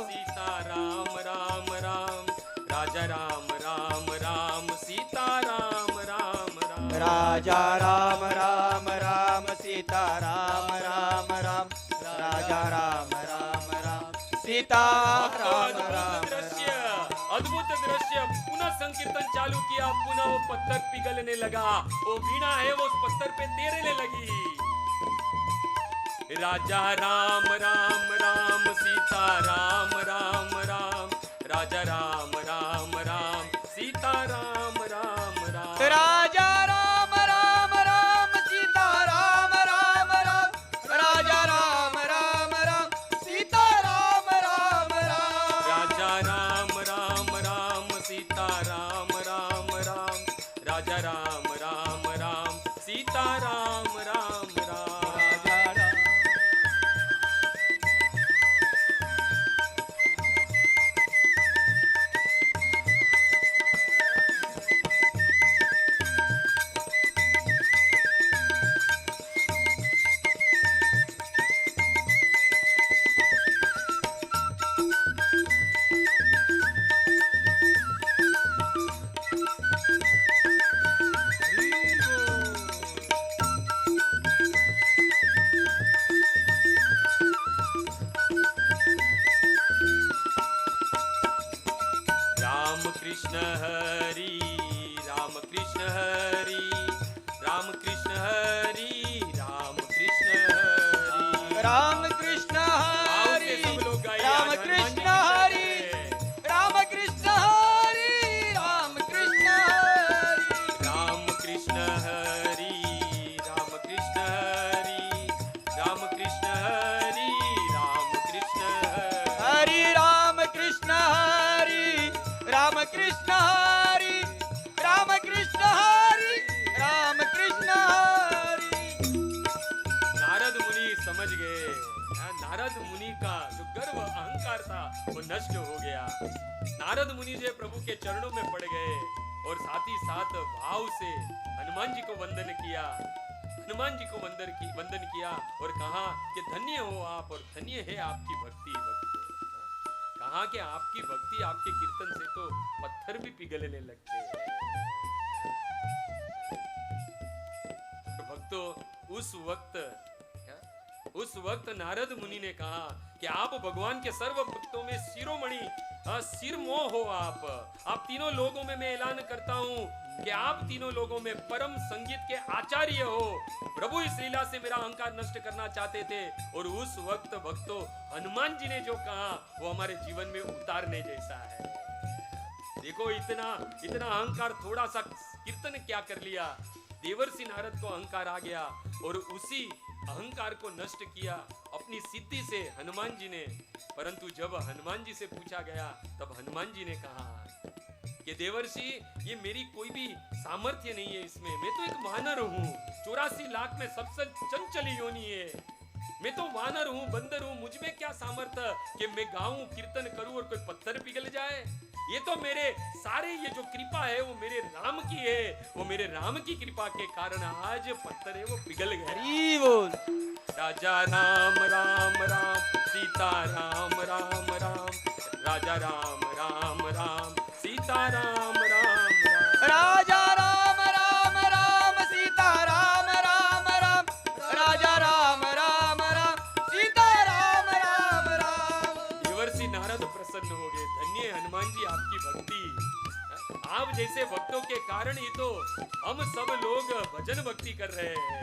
सीता राम राम राम, राजा राम राम राम सीता राम राम राम, राजा राम राम राम सीता राम राम राम, राजा राम राम राम सीता राम राम। अद्भुत दृश्य पुनः संकीर्तन चालू किया, पुनः वो पत्थर पिघलने लगा, वो वीणा है वो उस पत्थर पे तैरने लगी। राजा राम राम राम सीता राम राम राम, राजा राम राम राम सीता राम राम राम, राजा राम राम राम सीता राम राम राम, राजा राम राम राम सीता राम राम राम, राजा राम राम राम सीता राम राम राम, राजा राम राम राम सीता राम राम राम, राजा राम। राम कृष्ण हरि राम कृष्ण हरि, राम कृष्ण हरि राम कृष्ण हरि, राम कृष्ण आओ से हरि सब लोग गाइए, राम आज हनुमान जी कृष्ण की हरि, जय। राम कृष्ण हरि राम कृष्ण हरि, राम कृष्ण हरि राम कृष्ण हरि, राम कृष्ण हरि राम कृष्ण हरि, हरि राम कृष्ण हरि राम कृष्ण हरि, राम कृष्ण हरि राम कृष्ण हरि। नारद मुनि समझ गए, नारद मुनि का जो गर्व अहंकार था वो नष्ट हो गया। नारद मुनि जो प्रभु के चरणों में पड़ गए और साथ ही साथ भाव से हनुमान जी को वंदन किया, हनुमान जी को वंदन किया और कहा कि धन्य हो आप और धन्य है आपकी भक्ति। भक्तों, कहा कि आपकी भक्ति आपके कीर्तन से तो पत्थर भी पिघलने लगते हैं। भक्तों, उस वक्त नारद मुनि ने कहा कि आप भगवान के सर्व भक्तों में शिरोमणि सिरमोह हो। आप तीनों लोगों में मैं ऐलान करता हूं कि आप तीनों लोगों में परम संगीत के आचार्य हो। प्रभु इस लीला से मेरा अहंकार नष्ट करना चाहते थे और उस वक्त भक्तों हनुमान जी ने जो कहा वो हमारे जीवन में उतारने जैसा है। देखो इतना अहंकार, थोड़ा सा कीर्तन क्या कर लिया, देवर्षि नारद को अहंकार आ गया और उसी अहंकार को नष्ट किया अपनी सिद्धि से हनुमान जी ने। परंतु जब हनुमान जी से पूछा गया तब हनुमान जी ने कहा कि देवर्षि ये मेरी कोई भी सामर्थ्य नहीं है इसमें, मैं तो एक वानर हूँ, 84 लाख में सबसे चंचल योनि है, मैं तो वानर हूँ, बंदर हूँ, मुझ में क्या सामर्थ्य कि मैं गाऊं कीर्तन करूं और कोई पत्थर पिघल जाए। ये तो मेरे सारे ये जो कृपा है वो मेरे राम की है, वो मेरे राम की कृपा के कारण आज पत्थर है वो पिघल गए। हरि बोल। राजा राम राम राम सीता राम राम राम, राजा राम राम राम सीता राम राम राम, राजा राम राम राम सीता राम राम राम, राजा राम राम राम सीता राम राम राम। देवर्षि नारद प्रसन्न हो गए, धन्य हनुमान जी आपकी भक्ति, आप जैसे भक्तों के कारण ही तो हम सब लोग भजन भक्ति कर रहे हैं।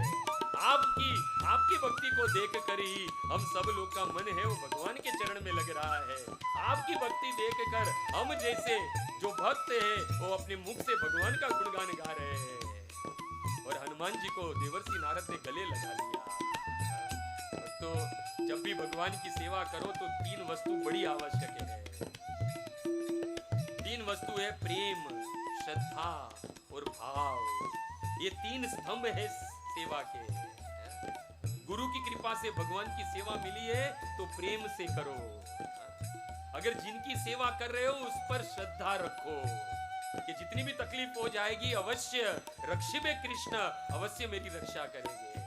आपकी भक्ति को देख कर ही हम सब लोग का मन है वो भगवान के चरण में लग रहा है। आपकी भक्ति देख कर हम जैसे जो भक्त है वो अपने मुख से भगवान का गुणगान गा रहे हैं। और हनुमान जी को देवर्षि नारद ने गले लगा लिया। तो जब भी भगवान की सेवा करो तो 3 वस्तु बड़ी आवश्यक है। 3 वस्तु है प्रेम, श्रद्धा और भाव। ये 3 स्तंभ है सेवा के। गुरु की कृपा से भगवान की सेवा मिली है तो प्रेम से करो। अगर जिनकी सेवा कर रहे हो उस पर श्रद्धा रखो कि जितनी भी तकलीफ हो जाएगी अवश्य रक्षिबे कृष्ण, अवश्य मेरी रक्षा करेंगे।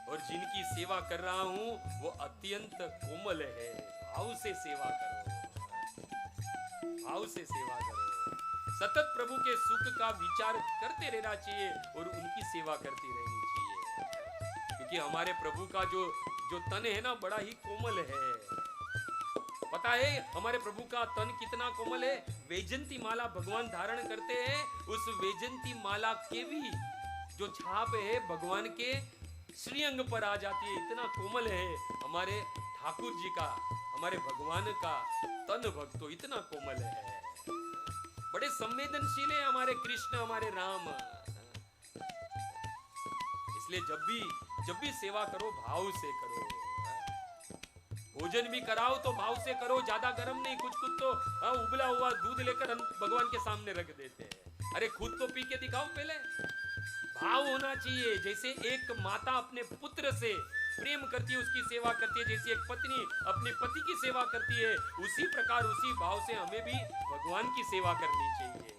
और जिनकी सेवा कर रहा हूं वो अत्यंत कोमल है, भाव से सेवा करो, भाव से सेवा करो। सतत प्रभु के सुख का विचार करते रहना चाहिए और उनकी सेवा करती रहनी चाहिए, क्योंकि हमारे प्रभु का जो तन है ना बड़ा ही कोमल है। पता है हमारे प्रभु का तन कितना कोमल है। वैजंती माला भगवान धारण करते हैं, उस वैजंती माला के भी जो छाप है भगवान के श्रीअंग पर आ जाती है। इतना कोमल है हमारे ठाकुर जी का, हमारे भगवान का तन भक्तो इतना कोमल है, बड़े संवेदनशील है हमारे कृष्ण, हमारे राम। इसलिए जब भी सेवा करो भाव से करो। भोजन भी कराओ तो भाव से करो, ज्यादा गर्म नहीं। कुछ तो उबला हुआ दूध लेकर हम भगवान के सामने रख देते हैं। अरे खुद तो पी के दिखाओ पहले। भाव होना चाहिए। जैसे एक माता अपने पुत्र से प्रेम करती है, उसकी सेवा करती है, जैसे एक पत्नी अपने पति की सेवा करती है, उसी प्रकार उसी भाव से हमें भी भगवान की सेवा करनी चाहिए।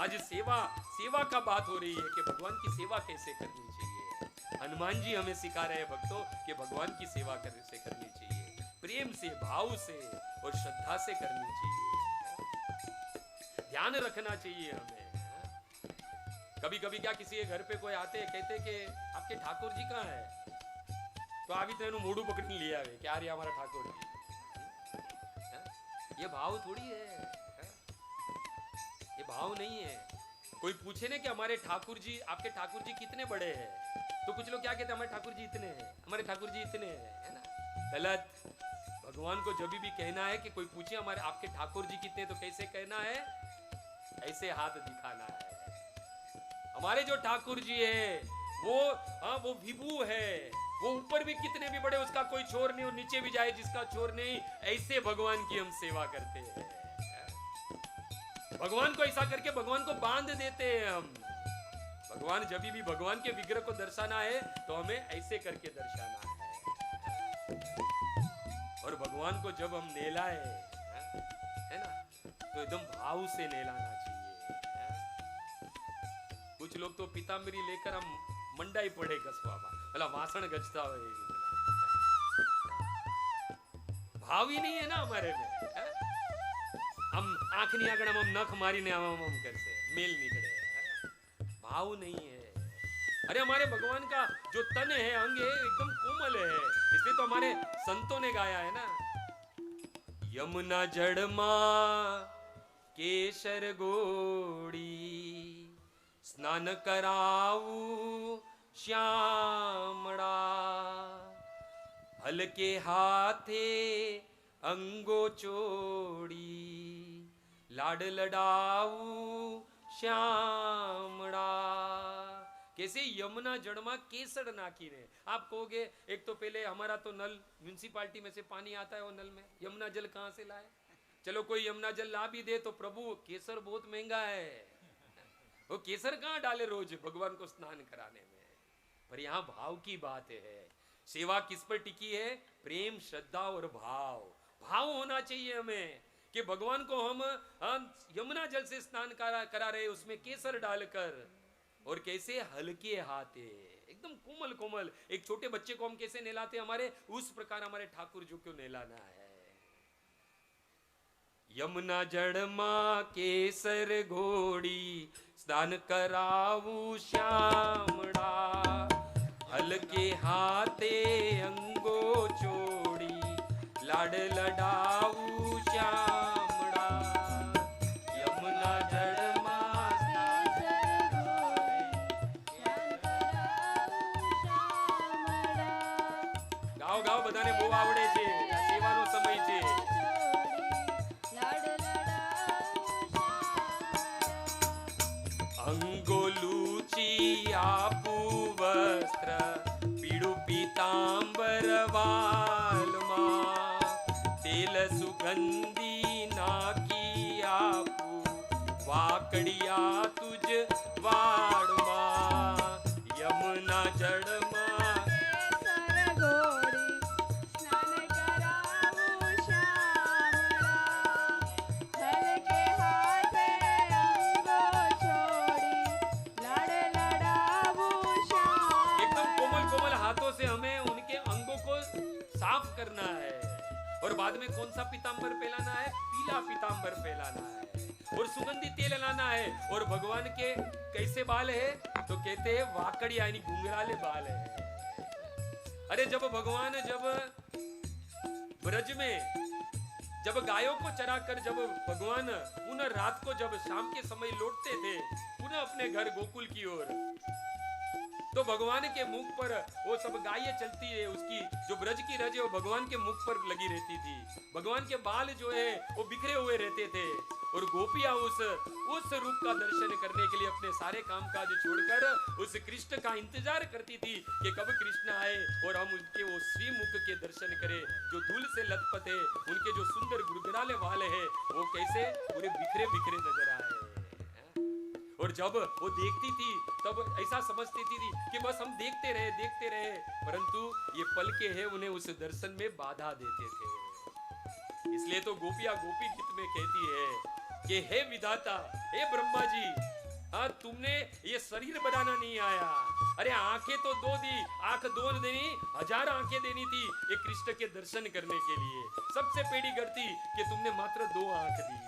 आज सेवा का बात हो रही है कि भगवान की सेवा कैसे करनी चाहिए। हनुमान जी हमें सिखा रहे हैं भक्तों कि भगवान की सेवा कैसे करनी चाहिए, प्रेम से, भाव से और श्रद्धा से करनी चाहिए। ध्यान रखना चाहिए हमें। कभी कभी क्या किसी के घर पे कोई आते हैं, कहते कि आपके ठाकुर जी कहाँ है, तो अभी तो मोड़ू पकड़ लिया है क्या रे हमारा ठाकुर जी। ये भाव थोड़ी है, ये भाव नहीं है। कोई पूछे ना कि हमारे ठाकुर जी, आपके ठाकुर जी कितने बड़े हैं, तो कुछ लोग क्या कहते हैं हमारे ठाकुर जी इतने हैं, हमारे ठाकुर जी इतने हैं, है ना। गलत। भगवान को जब भी कहना है कि कोई पूछे हमारे आपके ठाकुर जी कितने, तो कैसे कहना है, ऐसे हाथ दिखाना है। हमारे जो ठाकुर जी है वो विभू है, वो ऊपर भी कितने भी बड़े, उसका कोई छोर नहीं, और नीचे भी जाए जिसका छोर नहीं। ऐसे भगवान की हम सेवा करते हैं। भगवान को ऐसा करके भगवान को बांध देते हैं हम। भगवान जब भी भगवान के विग्रह को दर्शाना है तो हमें ऐसे करके दर्शाना है। और भगवान को जब हम नेलाए, है ना, तो एकदम भाव से नेलाना चाहिए। कुछ लोग तो पीताम्बरी लेकर हम मंडाई पड़े घसवा, भला वासण गजता हो, भाव ही नहीं है ना हमारे में। हम आंख नहीं आगड़ हम नख मारी ने हम करते मेल निकले, भाव नहीं है। अरे हमारे भगवान का जो तन है, अंग है, एकदम कोमल है। इसलिए तो हमारे संतों ने गाया है ना, यमुना जड़मा केशर गोड़ी, स्नान कराऊ श्यामड़ा, हलके हाथे अंगो चोड़ी, लाड लडाऊ श्यामड़ा। कैसे यमुना जड़मा केसर नाकी ने। आप कहोगे एक तो पहले हमारा तो नल म्यूनिसिपालिटी में से पानी आता है, वो नल में यमुना जल कहां से लाए। चलो कोई यमुना जल ला भी दे तो प्रभु केसर बहुत महंगा है, वो केसर कहां डाले रोज भगवान को स्नान कराने में। पर यहाँ भाव की बात है। सेवा किस पर टिकी है, प्रेम, श्रद्धा और भाव। भाव होना चाहिए हमें कि भगवान को हम यमुना जल से स्नान करा रहे, उसमें केसर डालकर, और कैसे हल्के हाथे, एकदम कोमल कोमल। एक छोटे बच्चे को हम कैसे नहलाते हमारे, उस प्रकार हमारे ठाकुर जी को नहलाना है। यमुना जड़मा केसर घोड़ी, स्नान कराऊ श्यामड़ा, हल्के हाथे अंगो चोड़ी, लाड लडाऊ श्यामड़ा। यमुना जड़मा गाओ गाओ बधाने બહુ આવડે છે, સેવાનો સમય છે। અંગોલુચી આપુ વસ્ત્ર, પીળું પીતાંબર વાલમાં, તેલ સુગંધી નાખી આપુ, વાકડિયા તુજ વાડમાં, યમુના જળમાં करना है। और बाद में कौन सा पीतांबर पहलाना है, पीला पीतांबर पहलाना है, और सुगंधी तेल लाना है। और भगवान के कैसे बाल है, तो कहते हैं वाकड़ी यानी घुंघराले बाल है। अरे जब भगवान जब ब्रज में जब गायों को चराकर जब भगवान पुनः रात को जब शाम के समय लौटते थे पुनः अपने घर गोकुल की ओर, तो भगवान के मुख पर वो सब गायें चलती है, उसकी जो ब्रज की रज है वो भगवान के मुख पर लगी रहती थी। भगवान के बाल जो है वो बिखरे हुए रहते थे और गोपियां उस रूप का दर्शन करने के लिए अपने सारे कामकाज छोड़कर उस कृष्ण का इंतजार करती थी कि कब कृष्ण आए और हम उनके वो श्रीमुख के दर्शन करें, जो धूल से लथपथ है, उनके जो सुंदर गुड़गुड़ाले वाल है वो कैसे पूरे बिखरे बिखरे नजर आए। और जब वो देखती थी तब ऐसा समझती थी कि बस हम देखते रहे, परंतु ये पलके हैं उन्हें उस दर्शन में बाधा देते थे। इसलिए तो गोपियां गोपी गीत में कहती है कि हे विधाता, हे ब्रह्मा जी, हाँ तुमने ये शरीर बनाना नहीं आया, अरे आंखें तो दो दी, आंख दो देनी, 1000 आंखें देनी थी ये कृष्ण के दर्शन करने के लिए। सबसे पेड़ी गलती कि तुमने मात्र 2 आंख दी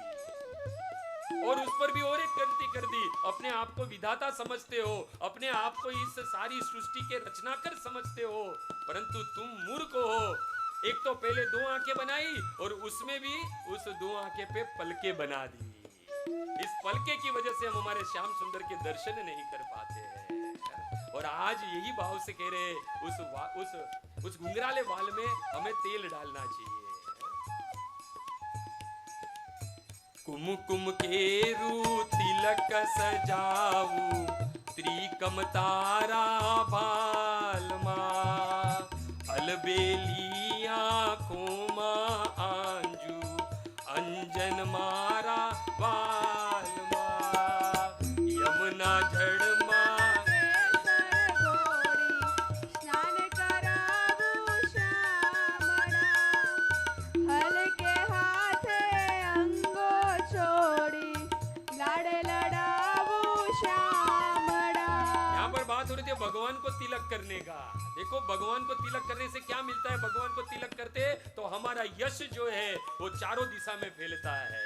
और उस पर भी और एक गलती कर दी। अपने आप को विधाता समझते हो, अपने आप को इस सारी सृष्टि के रचनाकर समझते हो, परंतु तुम मूर्ख हो। एक तो पहले 2 आंखें बनाई और उसमें भी उस 2 आंखें पे पलके बना दी। इस पलके की वजह से हम हमारे श्याम सुंदर के दर्शन नहीं कर पाते हैं। और आज यही भाव से कह रहे उस घुंघराले वाल में हमें तेल डालना चाहिए। कुमकुम केरू तिलक सजाऊ, त्रिकम तारा बालमा, अलबेली आँखों मां आंजू, अंजन मारा बालमा, यमुना जड़मा भगवान को तिलक करने का। देखो भगवान को तिलक करने से क्या मिलता है? भगवान को तिलक करते तो हमारा यश जो है वो चारों दिशा में फैलता है।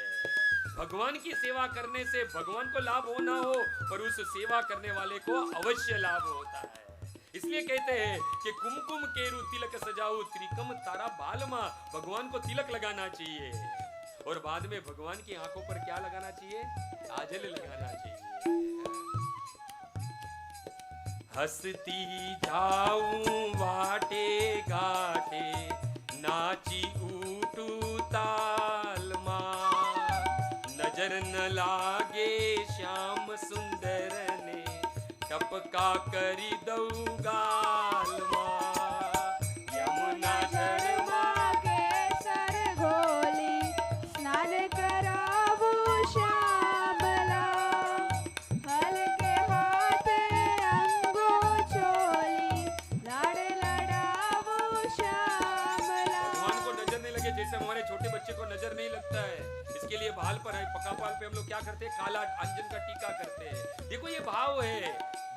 भगवान की सेवा करने से भगवान को लाभ हो ना हो, पर उस सेवा करने वाले को अवश्य लाभ होता है। इसलिए कहते हैं कि कुमकुम केरू तिलक सजाऊ, त्रिकम तारा बालमा, भगवान को तिलक लगाना चाहिए। और बाद में भगवान की आंखों पर क्या लगाना चाहिए? काजल लगाना चाहिए। हंसती जाऊं वाटे घाटे, नाची ऊटू ताल मां, नजर न लागे श्याम सुंदर ने, टपका करी दऊ गाल मां, यमुना जड़मा के सर घोली, स्नान करावू श्यामला, हल्के हाथ अंगो चोली, लाड़ लड़ावू श्यामला। भगवान को नजर नहीं लगे जैसे हमारे छोटे बच्चे को नजर नहीं लगता है, इसके लिए भाल पर है, पका पाल पे हम लोग क्या करते हैं? काला अंजन का टीका करते हैं। देखो ये भाव है,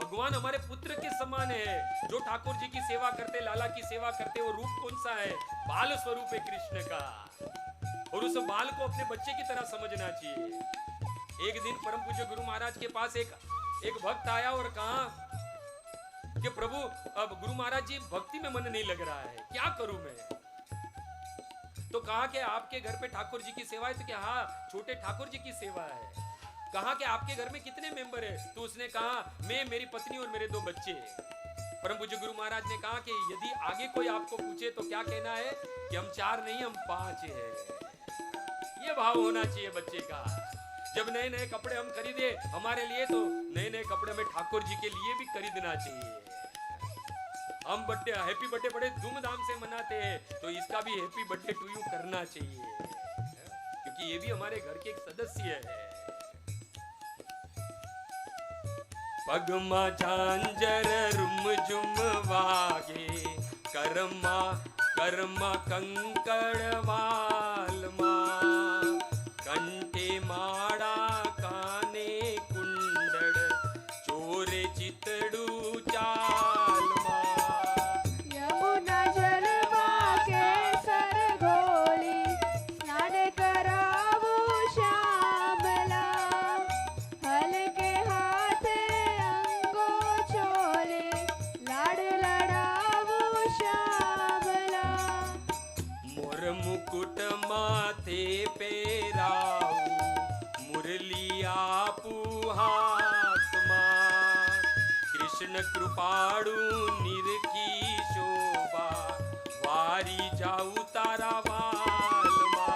भगवान हमारे पुत्र के समान है। जो ठाकुर जी की सेवा करते, लाला की सेवा करते, वो रूप कौन सा है? बाल स्वरूप है कृष्ण का। और उस बाल को अपने बच्चे की तरह समझना चाहिए। एक दिन परम पूज्य गुरु महाराज के पास एक भक्त आया और कहा कि प्रभु अब गुरु महाराज जी भक्ति में मन नहीं लग रहा है, क्या करूं मैं? तो कहा कि आपके घर पे ठाकुर जी की सेवा है? तो क्या हाँ, छोटे ठाकुर जी की सेवा है। कहा कि आपके घर में कितने मेंबर है? तो उसने कहा मैं, मेरी पत्नी और मेरे 2 बच्चे। परम पूज्य गुरु महाराज ने कहा कि यदि आगे कोई आपको पूछे तो क्या कहना है कि हम 4 नहीं, हम 5 हैं। ये भाव होना चाहिए बच्चे का। जब नए नए कपड़े हम खरीदे हमारे लिए, तो नए नए कपड़े हमें ठाकुर जी के लिए भी खरीदना चाहिए। हम बर्थडे, हैप्पी बर्थडे बड़े धूमधाम से मनाते हैं, तो इसका भी हैप्पी बर्थडे टू यू करना चाहिए, क्योंकि ये भी हमारे घर के एक सदस्य है। पगमा झांझर रुम झुम वागे, कर्मा कर्मा कंकड़ वालमा, कंठे माड़ा काने कुंडड़, चोरे चितड़ू चालमा, यमुना जलवा के सर घोली, स्नान करावू श्यामला, हल्के हाथ अंगो चोले, लाड़ लड़ावू श्यामला, कृपाड़ू निरखी शोभा वारी जाऊ तारा वालमा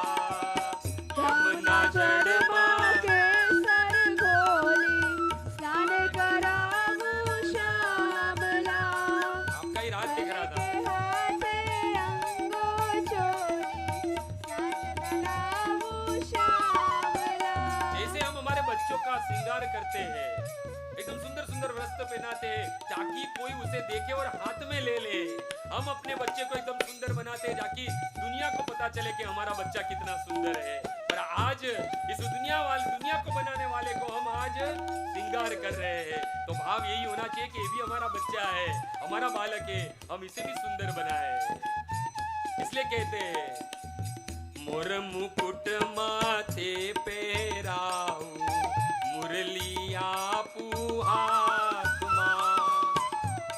यमुना जड़मा के सर घोली स्नान कराऊं श्यामला आपका ही राज दिख रहा था जैसे हम हमारे बच्चों का श्रृंगार करते हैं एकदम सुंदर सुंदर वस्त्र पहनाते हैं ताकि कोई उसे देखे और हाथ में ले ले। हम अपने बच्चे को एकदम सुंदर बनाते हैं ताकि दुनिया को पता चले कि हमारा बच्चा कितना सुंदर है। पर आज इस दुनिया को बनाने वाले को हम आज श्रृंगार कर रहे हैं। तो भाव यही होना चाहिए कि ये भी हमारा बच्चा है, हमारा बालक है, हम इसे भी सुंदर बनाए। इसलिए कहते हैं मोर मुकुट माथे पेराऊ मुरलिया पुहात्मा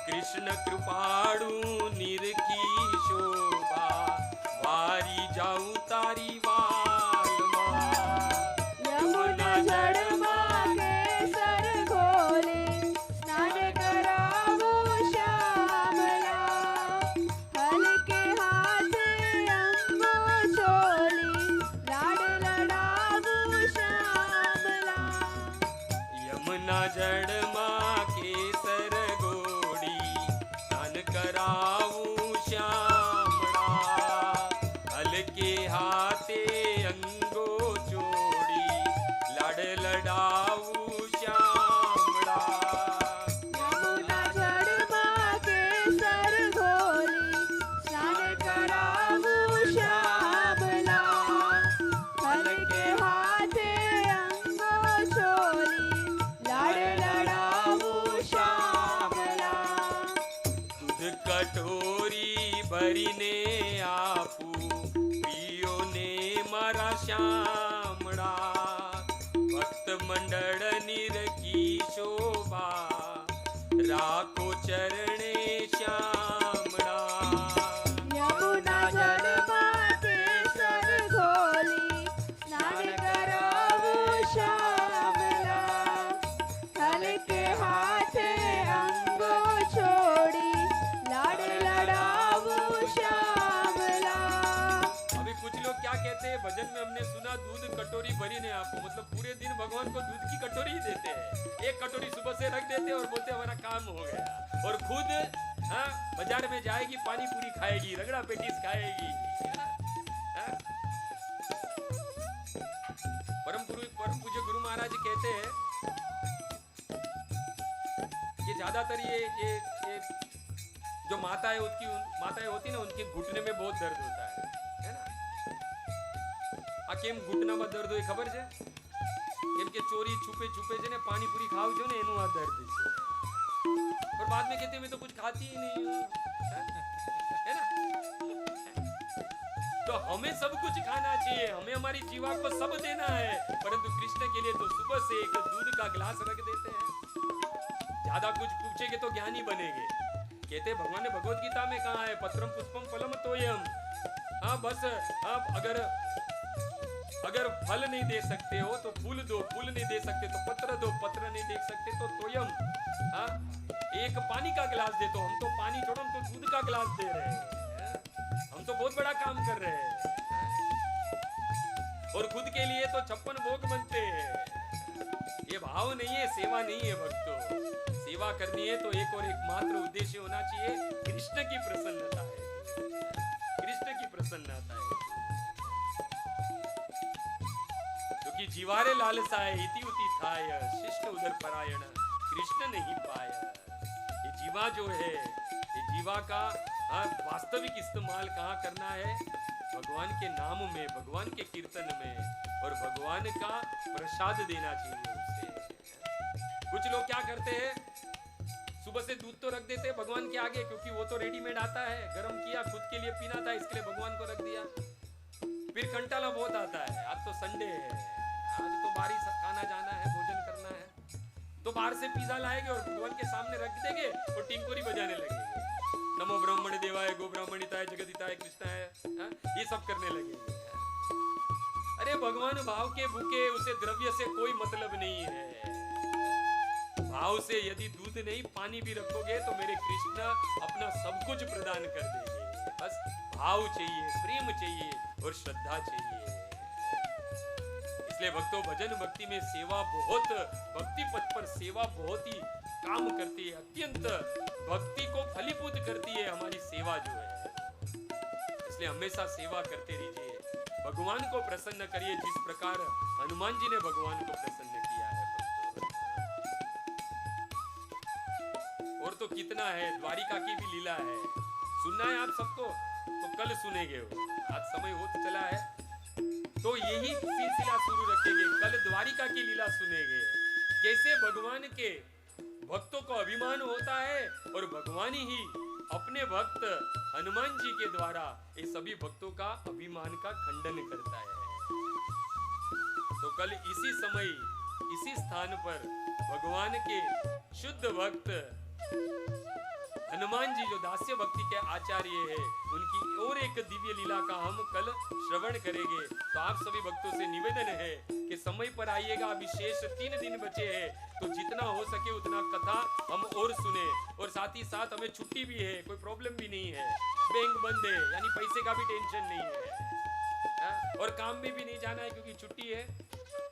कृष्ण कृपाड़ू निरखी शोभा वारी जाऊ तारी वालमा यमुना जड़मा के सर घोली स्नान कराऊं श्यामला हल्के हाथ अंगो चोली लाड लड़ाऊं श्यामला यमुना जड़मा के सर गोड़ी स्नान कराऊं श्यामला हल्के हाथे अंगो चोड़ी लाड लड़ाऊं श्यामला यमुना जड़मा के सर घोली स्नान कराऊं श्यामला हल्के हाथे अंगो चोली लाड लड़ाऊं श्यामला दूध कटोरी भरीने आपू पियो ने मारा श्यामड़ा भक्त मंडळ निरखी शोभा राखो चरणे श्यामड़ा यमुना जड़मा के सर घोली स्नान कराऊं श्यामला हल्के हाथे अंगो छोड़ी लाड लड़ाऊं श्यामला अभी कुछ लोग क्या कहते हैं भजन में हमने सुना दूध कटोरी भरी ने आपको, मतलब पूरे दिन भगवान को दूध की कटोरी ही देते हैं। एक कटोरी सुबह से रख देते हैं और बोलते हैं हमारा काम हो गया, और खुद बाजार में जाएगी पानी पूरी खाएगी, रगड़ा पेटीस खाएगी। हाँ? परम पूज्य गुरु महाराज कहते हैं कि ज्यादातर ये जो माताएं होती ना उनके घुटने में बहुत दर्द होता है ना। आ केम घुटनाમાં દર્દ હોય ખબર છે? કેમ કે ચોરી છુપે છે ને પાણીપુરી ખાવ છો ને એનું આ દર્દ છે। और बाद में कहते मैं तो कुछ खाती ही नहीं हूँ, है ना। तो हमें सब कुछ खाना चाहिए, हमें हमारी जीवा को सब देना है, परंतु कृष्ण के लिए तो सुबह से एक दूध का गिलास रख देते हैं। ज्यादा कुछ पूछेंगे तो ज्ञानी बनेंगे। कहते भगवान ने भगवत गीता में कहा है पत्रम पुष्पम फलम तोयम। हाँ बस आप अगर फल नहीं दे सकते हो तो फूल दो, फूल नहीं दे सकते तो पत्र दो, पत्र नहीं दे सकते तो तोयम। हाँ एक पानी का गिलास दे तो हम तो पानी छोड़ो, हम तो दूध का गिलास दे रहे हैं। हम तो बहुत बड़ा काम कर रहे हैं। और खुद के लिए तो 56 भोग बनते हैं। ये भाव नहीं है, सेवा नहीं है भक्तों। सेवा करनी है तो एक और एकमात्र उद्देश्य होना चाहिए, कृष्ण की प्रसन्नता है, कृष्ण की प्रसन्नता है। क्योंकि जीवारे लालसाए इति उति थाय शिष्ट उदर परायण कृष्ण नहीं पाया। ये जीवा जो है, ये जीवा का वास्तविक इस्तेमाल कहाँ करना है? भगवान के नाम में, भगवान के कीर्तन में, और भगवान का प्रसाद देना चाहिए उसे। कुछ लोग क्या करते हैं, सुबह से दूध तो रख देते हैं भगवान के आगे, क्योंकि वो तो रेडीमेड आता है, गरम किया, खुद के लिए पीना था इसके लिए भगवान को रख दिया। फिर कंटाला बहुत आता है, आज तो संडे है, आज तो बाहर ही खाना जाना है, भोजन करना है, तो बाहर से पिज्जा लाएंगे और भगवान के सामने रख देंगे और टिंकोरी बजाने लगेंगे, नमो ब्राह्मण देवाय गो ब्राह्मणिताय जगदिताय कृष्णाय, ये सब करने लगेंगे। अरे भगवान भाव के भूखे, उसे द्रव्य से कोई मतलब नहीं है। भाव से यदि दूध नहीं पानी भी रखोगे तो मेरे कृष्ण अपना सब कुछ प्रदान कर देंगे। बस भाव चाहिए, प्रेम चाहिए और श्रद्धा चाहिए। इसलिए भक्तों, भजन भक्ति में सेवा बहुत, भक्ति पथ पर सेवा बहुत ही काम करती है, अत्यंत भक्ति को फलीभूत करती है हमारी सेवा जो है। इसलिए हमेशा सेवा करते रहिए, भगवान को प्रसन्न करिए जिस प्रकार हनुमान जी ने भगवान को प्रसन्न किया है। और तो कितना है, द्वारिका की भी लीला है, सुनना है आप सबको तो कल सुनेंगे। वो आज समय हो चला है तो यही सिलसिला शुरू रखेंगे, कल द्वारिका की लीला सुनेंगे, कैसे भगवान के भक्तों को अभिमान होता है और भगवान ही अपने भक्त हनुमान जी के द्वारा ये सभी भक्तों का अभिमान का खंडन करता है। तो कल इसी समय इसी स्थान पर भगवान के शुद्ध भक्त हनुमान जी जो दास्य भक्ति के आचार्य है, उनकी और एक दिव्य लीला का हम कल श्रवण करेंगे। तो आप सभी भक्तों से निवेदन है कि समय पर आइएगा, विशेष 3 दिन बचे हैं, तो जितना हो सके उतना कथा हम और सुने। और साथ ही साथ हमें छुट्टी भी है, कोई प्रॉब्लम भी नहीं है, बैंक बंद है, यानी पैसे का भी टेंशन नहीं है, और काम में भी नहीं जाना है क्योंकि छुट्टी है।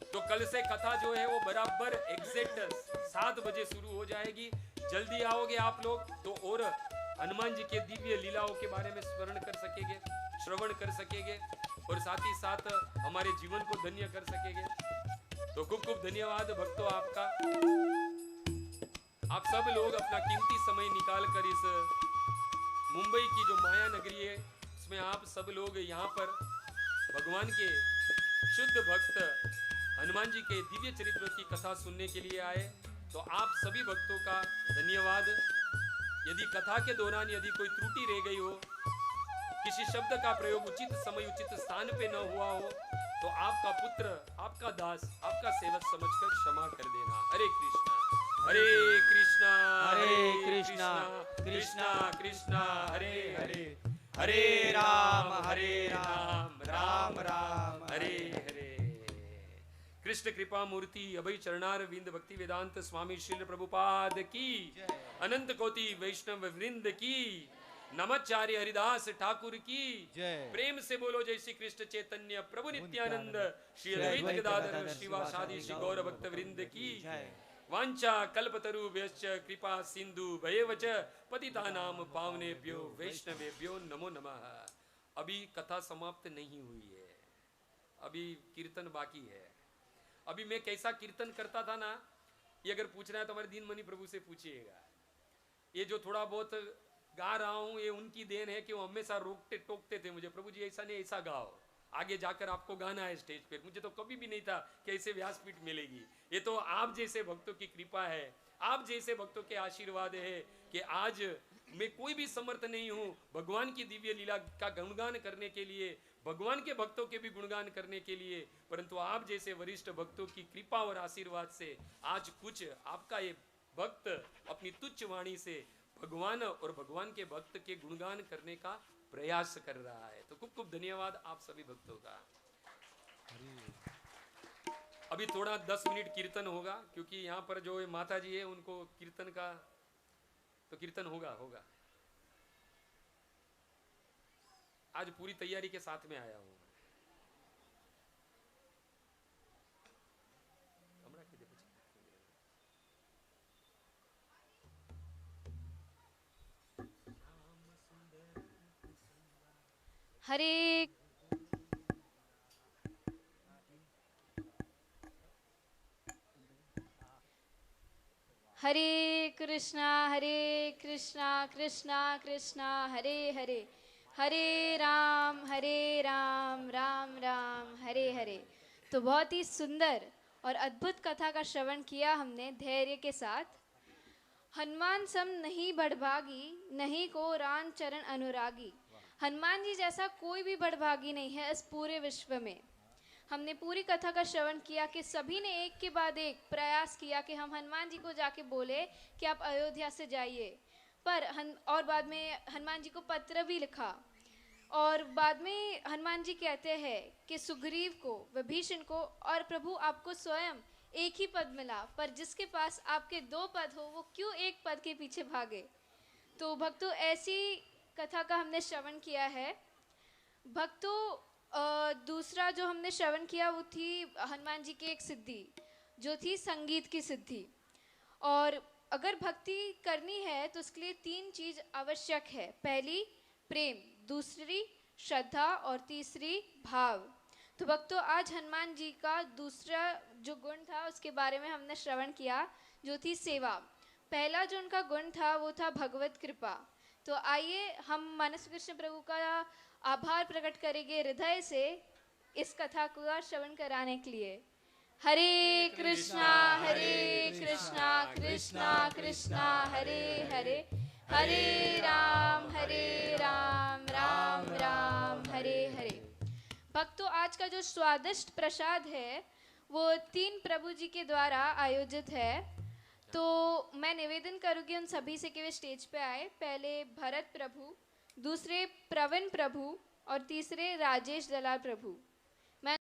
तो कल से कथा जो है वो बराबर एग्जैक्ट 7 बजे शुरू हो जाएगी। जल्दी आओगे आप लोग तो और हनुमान जी के दिव्य लीलाओं के बारे में स्मरण कर सकेंगे, श्रवण कर सकेंगे और साथ ही साथ हमारे जीवन को धन्य कर सकेंगे। तो खूब खूब धन्यवाद भक्तों आपका। आप सब लोग अपना कीमती समय निकाल कर इस मुंबई की जो माया नगरी है उसमें आप सब लोग यहाँ पर भगवान के शुद्ध भक्त हनुमान जी के दिव्य चरित्र की कथा सुनने के लिए आए। तो आप सभी भक्तों का धन्यवाद। यदि कथा के दौरान यदि कोई त्रुटि रह गई हो, किसी शब्द का प्रयोग उचित समय उचित स्थान पे न हुआ हो, तो आपका पुत्र, आपका दास, आपका सेवक समझकर क्षमा कर देना। हरे कृष्णा हरे कृष्णा हरे कृष्णा कृष्णा कृष्णा हरे हरे, हरे राम राम राम हरे हरे। कृष्ण कृपा मूर्ति अभय चरणार विंद भक्ति वेदांत स्वामी श्रील प्रभुपाद की, अनंत कोटि वैष्णव वृंद की, नमस्चार्य हरिदास ठाकुर की प्रेम से बोलो जय श्री कृष्ण चैतन्य प्रभु नित्यानंद श्री अद्वैत गदाधर श्रीवासादि श्री गौर भक्त वृंद की। वांछा कल्पतरु व्यश्च कृपा सिंधु भयवच पतितानाम पावनेभ्यो वैष्णवेभ्यो नमो नमः। अभी कथा समाप्त नहीं हुई है, अभी कीर्तन बाकी है। अभी मैं कैसा कीर्तन करता था ना, ये अगर पूछना है तो हमारे दीनमणि प्रभु से पूछिएगा। ये जो थोड़ा बहुत गा रहा हूँ ये उनकी देन है कि वो हमेशा रोकते टोकते थे मुझे, प्रभु जी ऐसा नहीं ऐसा गाओ, आगे जाकर आपको गाना है स्टेज पे। मुझे तो कभी भी नहीं था कि ऐसे व्यासपीठ मिलेगी। ये तो आप जैसे भक्तों की कृपा है, आप जैसे भक्तों के आशीर्वाद है कि आज मैं कोई भी समर्थ नहीं हूँ भगवान की दिव्य लीला का गुणगान करने के लिए, भगवान के भक्तों के भी गुणगान करने के लिए, परंतु आप जैसे वरिष्ठ भक्तों की कृपा और आशीर्वाद से आज कुछ आपका ये भक्त अपनी तुच्छ वाणी से भगवान और भगवान के भक्त के गुणगान करने का प्रयास कर रहा है। तो खूब खूब धन्यवाद आप सभी भक्तों का। अभी थोड़ा 10 मिनट कीर्तन होगा क्योंकि यहाँ पर जो माता जी है उनको कीर्तन का तो कीर्तन होगा। आज पूरी तैयारी के साथ में आया हूँ। हरे हरे कृष्णा कृष्णा कृष्णा हरे हरे, हरे राम राम राम हरे हरे। तो बहुत ही सुंदर और अद्भुत कथा का श्रवण किया हमने धैर्य के साथ। हनुमान सम नहीं बड़भागी, नहीं को राम चरण अनुरागी। हनुमान जी जैसा कोई भी बड़भागी नहीं है इस पूरे विश्व में। हमने पूरी कथा का श्रवण किया कि सभी ने एक के बाद एक प्रयास किया कि हम हनुमान जी को जाके बोले कि आप अयोध्या से जाइए, और बाद में हनुमान जी को पत्र भी लिखा, और बाद में हनुमान जी कहते हैं कि सुग्रीव को, विभीषण को और प्रभु आपको स्वयं एक ही पद मिला, पर जिसके पास आपके 2 पद हो वो क्यों एक पद के पीछे भागे। तो भक्तों ऐसी कथा का हमने श्रवण किया है। भक्तों दूसरा जो हमने श्रवण किया वो थी हनुमान जी की एक सिद्धि जो थी संगीत की सिद्धि। और अगर भक्ति करनी है तो उसके लिए 3 चीज आवश्यक है। पहली प्रेम, दूसरी श्रद्धा और तीसरी भाव। तो भक्तों आज हनुमान जी का दूसरा जो गुण था उसके बारे में हमने श्रवण किया जो थी सेवा। पहला जो उनका गुण था वो था भगवत कृपा। तो आइए हम मानस कृष्ण प्रभु का आभार प्रकट करेंगे हृदय से इस कथा को श्रवण कराने के लिए। हरे कृष्णा कृष्णा कृष्णा हरे हरे, हरे राम राम राम हरे हरे। भक्तों आज का जो स्वादिष्ट प्रसाद है वो 3 प्रभु जी के द्वारा आयोजित है। तो मैं निवेदन करूँगी उन सभी से कि वे स्टेज पे आए। पहले भरत प्रभु, दूसरे प्रवीण प्रभु और तीसरे राजेश दलाल प्रभु।